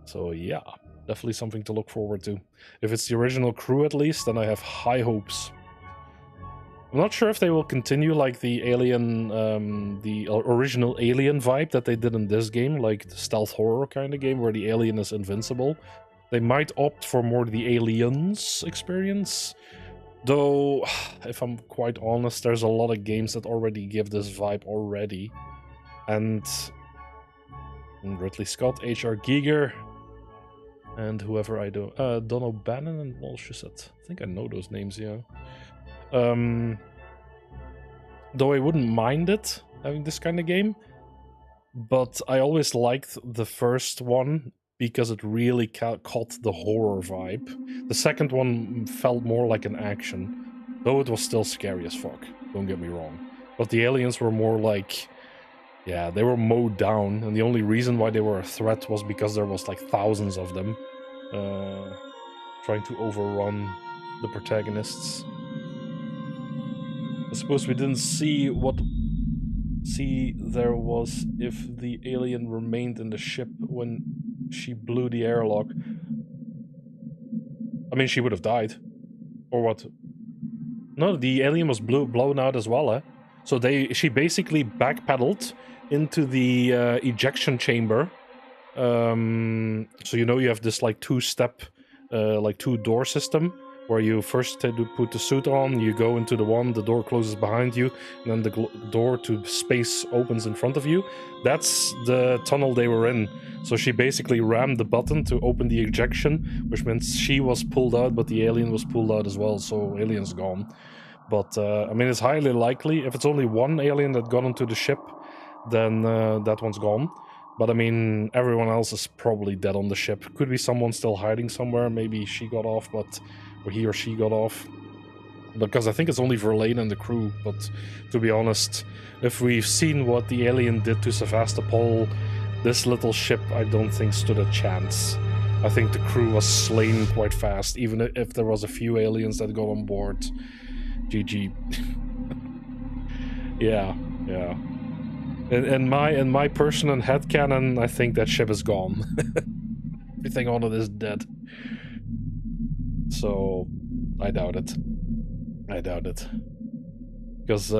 S1: So yeah, definitely something to look forward to. If it's the original crew at least, then I have high hopes. I'm not sure if they will continue like the Alien, the original Alien vibe that they did in this game, like the stealth horror kind of game where the alien is invincible. They might opt for more the Aliens experience. Though, if I'm quite honest, there's a lot of games that already give this vibe already. And Ridley Scott, H.R. Giger, and whoever I do, Don O'Bannon and Walsh Shusett. I think I know those names, yeah. Though I wouldn't mind it, having this kind of game. But I always liked the first one because it really caught the horror vibe. The second one felt more like an action, though it was still scary as fuck, don't get me wrong. But the aliens were more like, yeah, they were mowed down, and the only reason why they were a threat was because there was like thousands of them trying to overrun the protagonists. I suppose we didn't see what there was if the alien remained in the ship when she blew the airlock. I mean, she would have died. Or what? No, the alien was blown out as well, eh? So she basically backpedaled into the ejection chamber. So you have this like two-step, like two-door system where you first put the suit on, you go into the one, the door closes behind you, and then the door to space opens in front of you. That's the tunnel they were in. So she basically rammed the button to open the ejection, which means she was pulled out, but the alien was pulled out as well, so alien's gone. But, I mean, it's highly likely, if it's only one alien that got onto the ship, then that one's gone. But, I mean, everyone else is probably dead on the ship. Could be someone still hiding somewhere, maybe she got off, but... or he or she got off. Because I think it's only Verlaine and the crew, but to be honest, if we've seen what the alien did to Sevastopol, this little ship I don't think stood a chance. I think the crew was slain quite fast, even if there was a few aliens that got on board. GG. yeah. In my personal headcanon, I think that ship is gone. Everything on it is dead. So, I doubt it. Because,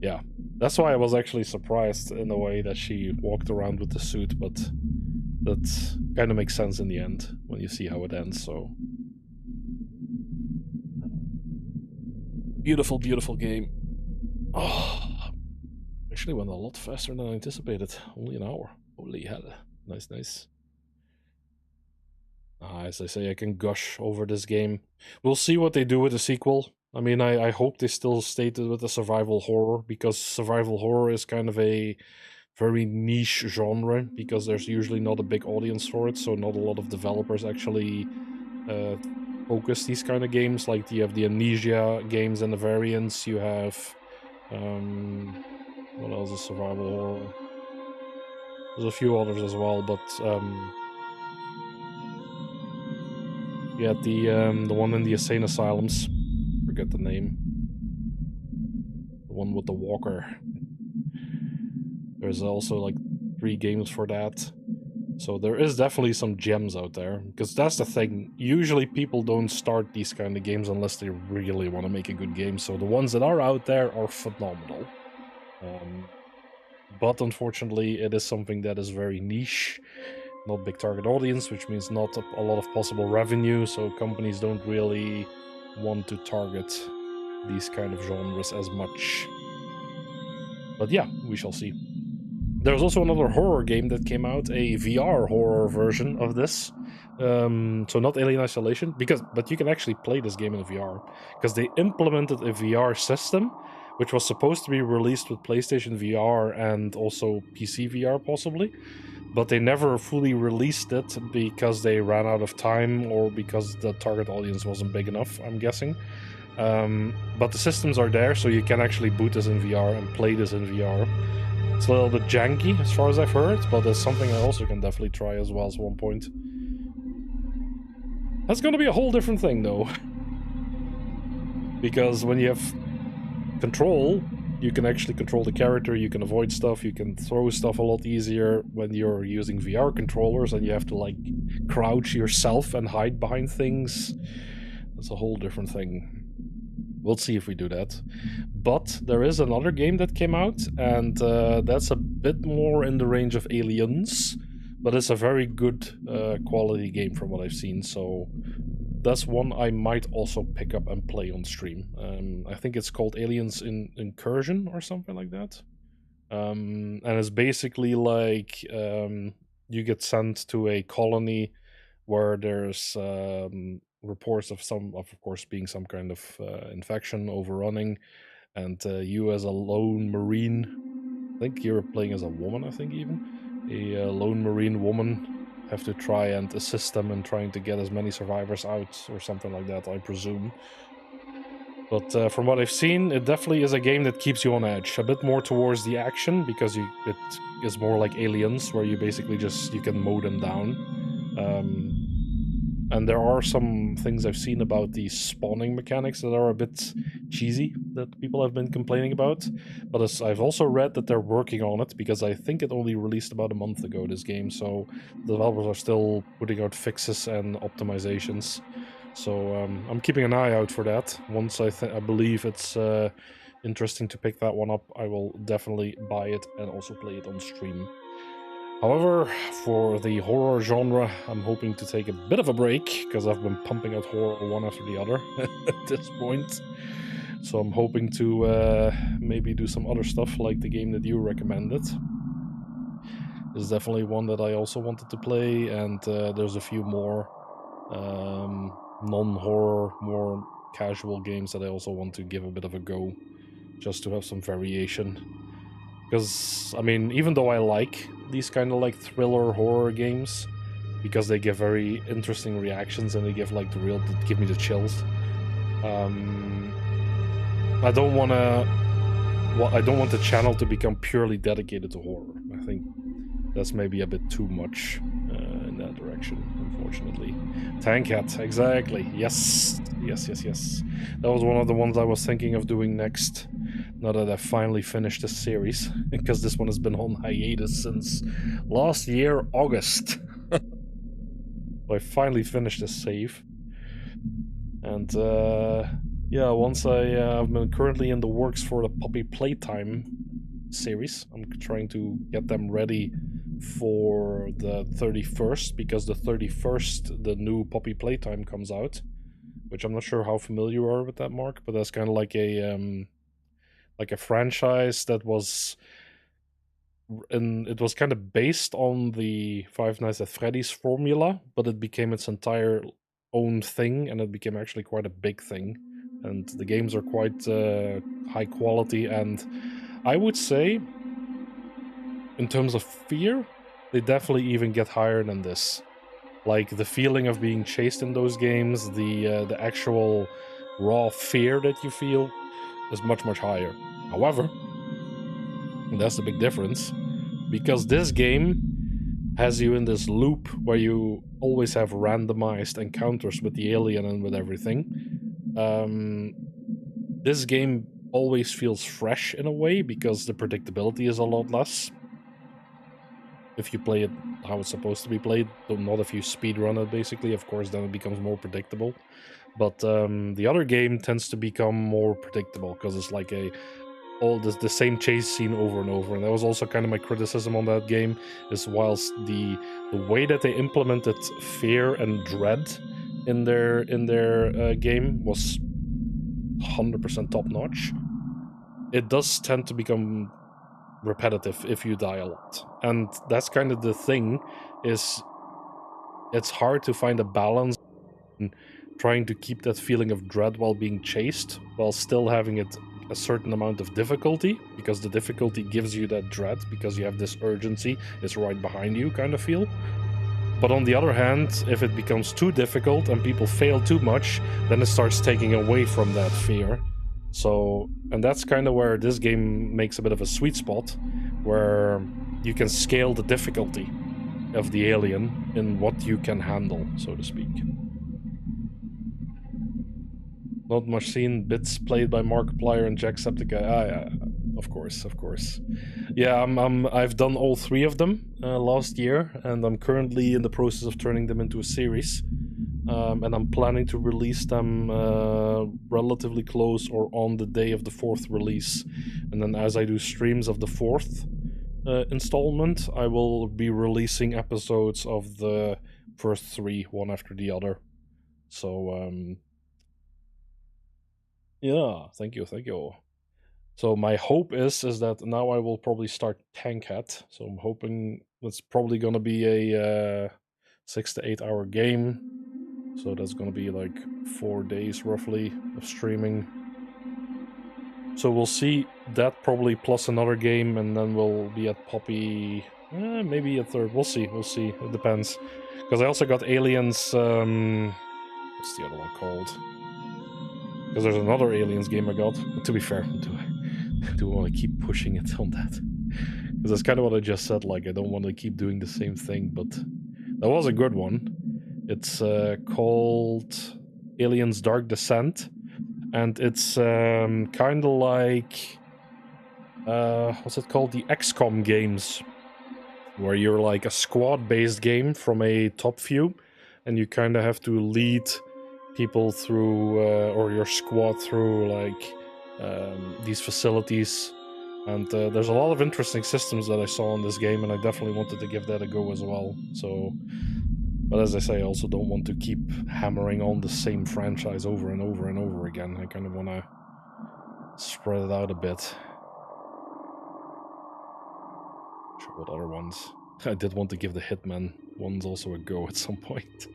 S1: yeah. That's why I was actually surprised in the way that she walked around with the suit, but that kind of makes sense in the end, when you see how it ends, so... Beautiful, beautiful game. Oh, actually went a lot faster than I anticipated. Only an hour. Holy hell. Nice. As I say, I can gush over this game. We'll see what they do with the sequel. I mean, I hope they still stay with the survival horror, because survival horror is kind of a very niche genre, because there's usually not a big audience for it, so not a lot of developers actually focus these kind of games. Like, you have the Amnesia games and the variants, you have... what else is survival horror? There's a few others as well, but... yeah, the one in the insane asylums. Forget the name. The one with the walker. There's also like 3 games for that. So there is definitely some gems out there. Because that's the thing. Usually people don't start these kind of games unless they really want to make a good game. So the ones that are out there are phenomenal. But unfortunately, it is something that is very niche. Not big target audience, which means not a lot of possible revenue, so companies don't really want to target these kind of genres as much. But yeah, we shall see. There's also another horror game that came out, a VR horror version of this. So not Alien Isolation, but you can actually play this game in VR, because they implemented a VR system, which was supposed to be released with PlayStation VR and also PC VR possibly. But they never fully released it because they ran out of time, or because the target audience wasn't big enough, I'm guessing. But the systems are there, so you can actually boot this in VR and play this in VR. It's a little bit janky, as far as I've heard, but it's something I also can definitely try as well at one point. That's gonna be a whole different thing, though. Because when you have control... you can actually control the character, you can avoid stuff, you can throw stuff a lot easier when you're using VR controllers and you have to, like, crouch yourself and hide behind things. That's a whole different thing. We'll see if we do that. But there is another game that came out, and that's a bit more in the range of Aliens, but it's a very good quality game from what I've seen, so... that's one I might also pick up and play on stream. I think it's called Aliens Incursion or something like that. And it's basically like you get sent to a colony where there's reports of course, being some kind of infection overrunning, and you as a lone marine, I think you're playing as a woman, I think even, a lone marine woman, have to try and assist them in trying to get as many survivors out, or something like that, I presume. But from what I've seen, it definitely is a game that keeps you on edge. A bit more towards the action, because it is more like Aliens, where you basically you can mow them down. And there are some things I've seen about the spawning mechanics that are a bit cheesy, that people have been complaining about. But I've also read that they're working on it, because I think it only released about a month ago, this game, so the developers are still putting out fixes and optimizations. So I'm keeping an eye out for that. Once I believe it's interesting to pick that one up, I will definitely buy it and also play it on stream. However, for the horror genre, I'm hoping to take a bit of a break, because I've been pumping out horror one after the other at this point. So I'm hoping to maybe do some other stuff like the game that you recommended. This is definitely one that I also wanted to play, and there's a few more non-horror, more casual games that I also want to give a bit of a go, just to have some variation. Because, I mean, even though I like these kind of like thriller horror games, because they give very interesting reactions and they give like give me the chills. I don't want the channel to become purely dedicated to horror. I think that's maybe a bit too much in that direction, unfortunately. Tank Hat, exactly. Yes. That was one of the ones I was thinking of doing next, now that I finally finished this series, because this one has been on hiatus since last year, August. I finally finished this save. And yeah, once I've been currently in the works for the Poppy Playtime series. I'm trying to get them ready for the 31st, because the 31st the new Poppy Playtime comes out, which I'm not sure how familiar you are with that, Mark, but that's kind of like a franchise that was it was kind of based on the Five Nights at Freddy's formula, but it became its entire own thing, and it became actually quite a big thing. And the games are quite high quality, and I would say, in terms of fear, they definitely even get higher than this. Like, the feeling of being chased in those games, the actual raw fear that you feel is much, much higher. However, and that's the big difference, because this game has you in this loop where you always have randomized encounters with the alien and with everything. This game always feels fresh in a way, because the predictability is a lot less. If you play it how it's supposed to be played, not if you speedrun it, basically. Of course, then it becomes more predictable. But the other game tends to become more predictable, because it's like all the same chase scene over and over. And that was also kind of my criticism on that game, is whilst the way that they implemented fear and dread in their game was 100% top notch, it does tend to become repetitive if you die a lot. And that's kind of the thing, is it's hard to find a balance in trying to keep that feeling of dread while being chased, while still having it a certain amount of difficulty, because the difficulty gives you that dread, because you have this urgency, it's right behind you kind of feel. But on the other hand, if it becomes too difficult and people fail too much, then it starts taking away from that fear. So, and that's kind of where this game makes a bit of a sweet spot, where you can scale the difficulty of the alien in what you can handle, so to speak. Not much seen. Bits played by Markiplier and Jacksepticeye. Yeah, of course. Yeah, I've done all three of them last year, and I'm currently in the process of turning them into a series. And I'm planning to release them relatively close or on the day of the 4th release. And then as I do streams of the 4th installment, I will be releasing episodes of the first 3, one after the other. So, yeah, thank you. So my hope is that now I will probably start Tank Hat. So I'm hoping it's probably going to be a 6 to 8 hour game. So that's going to be like 4 days roughly of streaming. So we'll see that probably plus another game, and then we'll be at Poppy, maybe a third. We'll see. It depends. Because I also got Aliens, what's the other one called? Because there's another Aliens game I got. But to be fair, do I want to keep pushing it on that? Because that's kind of what I just said, like I don't want to keep doing the same thing, but that was a good one. It's called Aliens Dark Descent, and it's kind of like, what's it called? The XCOM games, where you're like a squad-based game from a top view, and you kind of have to lead people through, or your squad through, like, these facilities. And there's a lot of interesting systems that I saw in this game, and I definitely wanted to give that a go as well. So, but as I say, I also don't want to keep hammering on the same franchise over and over and over again. I kind of want to spread it out a bit. Sure, what other ones? I did want to give the Hitman ones also a go at some point.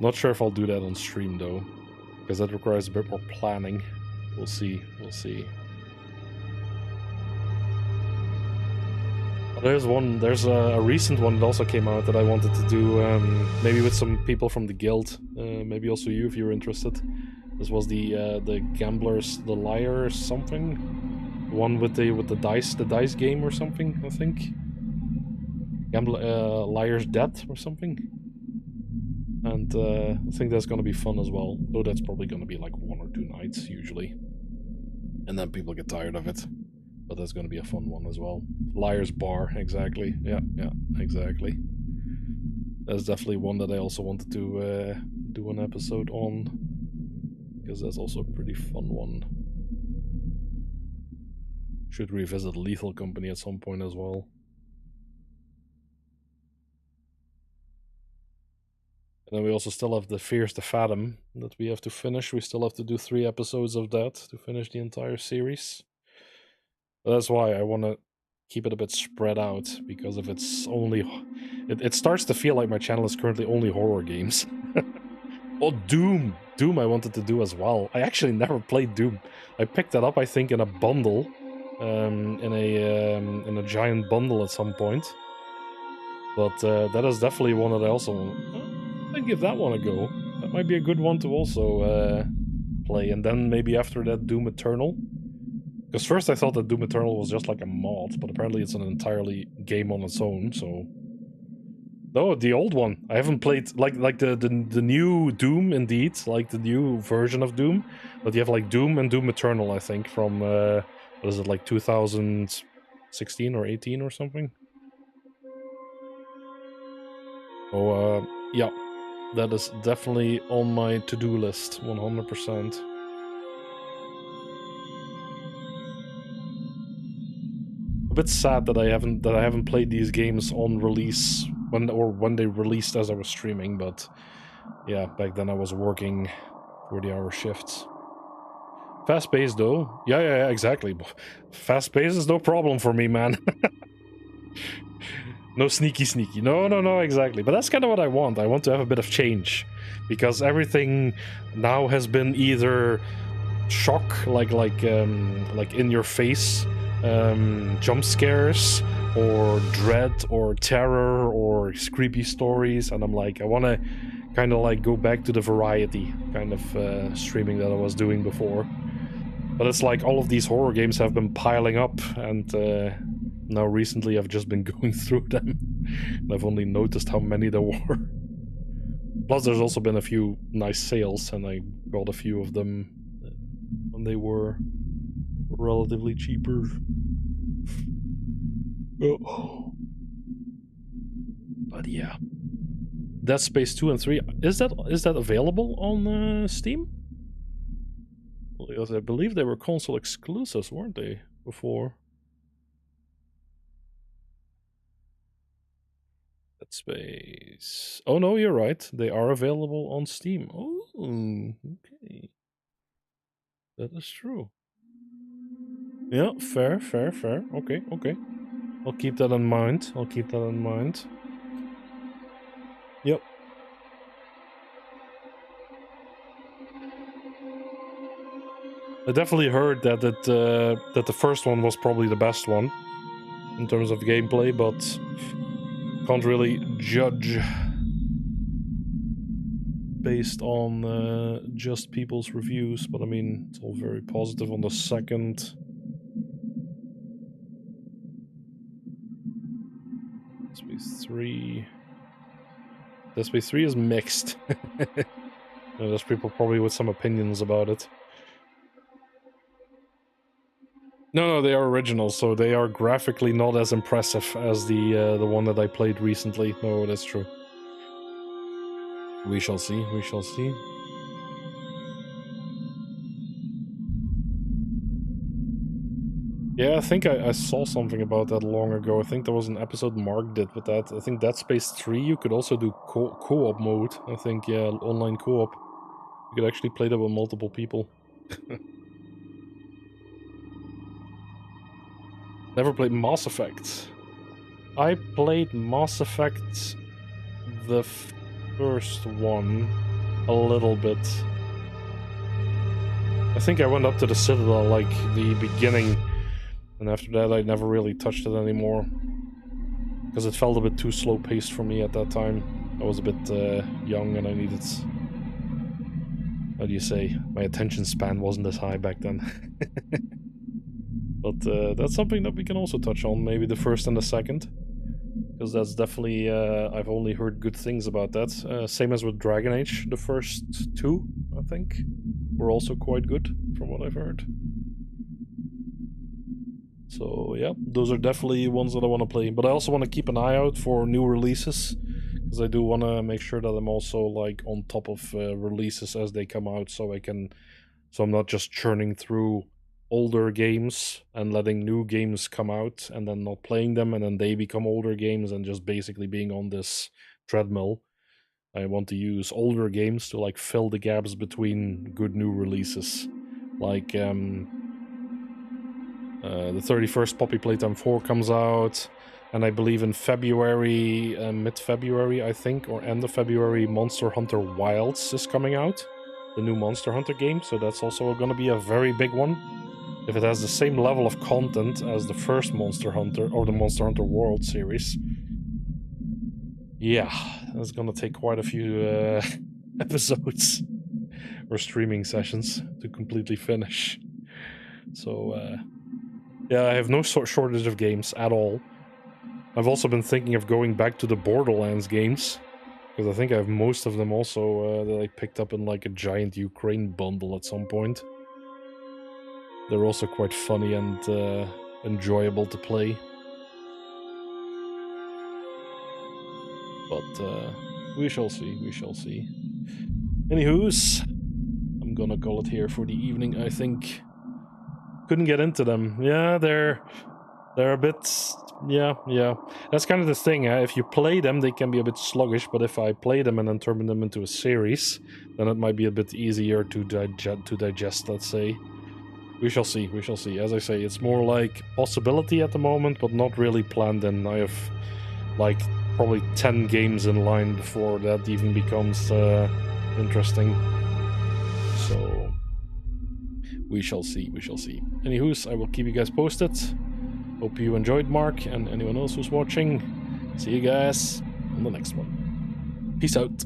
S1: Not sure if I'll do that on stream though, because that requires a bit more planning. We'll see. We'll see. There's one. There's a recent one that also came out that I wanted to do, maybe with some people from the guild. Maybe also you, if you're interested. This was the Gamblers, the Liar, something. One with the dice game or something. I think. Liar's Death or something. And I think that's gonna be fun as well. Though that's probably gonna be like 1 or 2 nights usually, and then people get tired of it. But that's going to be a fun one as well. Liar's Bar, exactly. Yeah, exactly. That's definitely one that I also wanted to do an episode on, because that's also a pretty fun one. Should revisit Lethal Company at some point as well. And then we also still have the Fears to Fathom that we have to finish. We still have to do 3 episodes of that to finish the entire series. That's why I want to keep it a bit spread out, because if it's only... It starts to feel like my channel is currently only horror games. Oh, Doom! Doom I wanted to do as well. I actually never played Doom. I picked that up, I think, in a bundle. In a giant bundle at some point. But that is definitely one that I also want... I'd give that one a go. That might be a good one to also play. And then maybe after that, Doom Eternal. Because first I thought that Doom Eternal was just like a mod, but apparently it's an entirely game on its own, so... No, the old one. I haven't played, like the new Doom, indeed, like the new version of Doom. But you have like Doom and Doom Eternal, I think, from, what is it, like 2016 or 18 or something? Oh, yeah. That is definitely on my to-do list, 100%. A bit sad that I haven't played these games on release when they released as I was streaming, but yeah, back then I was working 40-hour shifts. Fast paced though, yeah, exactly. Fast paced is no problem for me, man. No sneaky, no, exactly. But that's kind of what I want. I want to have a bit of change, because everything now has been either shock, like in your face. Jump scares, or dread, or terror, or creepy stories, and I'm like, I want to kind of like go back to the variety kind of streaming that I was doing before. But it's like all of these horror games have been piling up, and now recently I've just been going through them, and I've only noticed how many there were. Plus there's also been a few nice sales, and I got a few of them when they were relatively cheaper. Oh. But yeah, Dead Space 2 and 3, is that available on Steam? Because I believe they were console exclusives, weren't they, before? Dead Space... Oh no, you're right, they are available on Steam. Oh, okay. That is true. Yeah, fair. Okay. I'll keep that in mind. Yep. I definitely heard that that the first one was probably the best one in terms of gameplay, but can't really judge based on just people's reviews. But I mean, it's all very positive on the second. Dead Space 3 is mixed. There's people probably with some opinions about it. No, they are originals, so they are graphically not as impressive as the one that I played recently. No, that's true. We shall see, we shall see. Yeah, I think I saw something about that long ago. I think there was an episode Mark did with that. I think Dead Space 3, you could also do co-op mode. I think, yeah, online co-op. You could actually play that with multiple people. Never played Mass Effect. I played Mass Effect, the first one, a little bit. I think I went up to the Citadel, like, the beginning. And after that, I never really touched it anymore. Because it felt a bit too slow-paced for me at that time. I was a bit young and I needed... How do you say? My attention span wasn't as high back then. But that's something that we can also touch on, maybe the first and the second. Because that's definitely... I've only heard good things about that. Same as with Dragon Age, the first two, I think, were also quite good, from what I've heard. So yeah, those are definitely ones that I want to play. But I also want to keep an eye out for new releases, because I do want to make sure that I'm also like on top of releases as they come out, so I'm not just churning through older games and letting new games come out and then not playing them, and then they become older games and just basically being on this treadmill. I want to use older games to like fill the gaps between good new releases, like the 31st Poppy Playtime 4 comes out, and I believe in February, mid-February I think, or end of February, Monster Hunter Wilds is coming out, the new Monster Hunter game, so that's also going to be a very big one. If it has the same level of content as the first Monster Hunter, or the Monster Hunter World series, yeah, that's going to take quite a few episodes or streaming sessions to completely finish. So, yeah, I have no shortage of games at all. I've also been thinking of going back to the Borderlands games, because I think I have most of them also that I picked up in like a giant Ukraine bundle at some point. They're also quite funny and enjoyable to play. But we shall see, we shall see. Anywho's, I'm gonna call it here for the evening, I think. Couldn't get into them. Yeah, they're a bit... Yeah. That's kind of the thing. If you play them, they can be a bit sluggish, but if I play them and then turn them into a series, then it might be a bit easier to digest, let's say. We shall see, we shall see. As I say, it's more like possibility at the moment, but not really planned in. I have, like, probably 10 games in line before that even becomes interesting. So... we shall see, we shall see. Anywho's, I will keep you guys posted. Hope you enjoyed, Mark, and anyone else who's watching. See you guys on the next one. Peace out.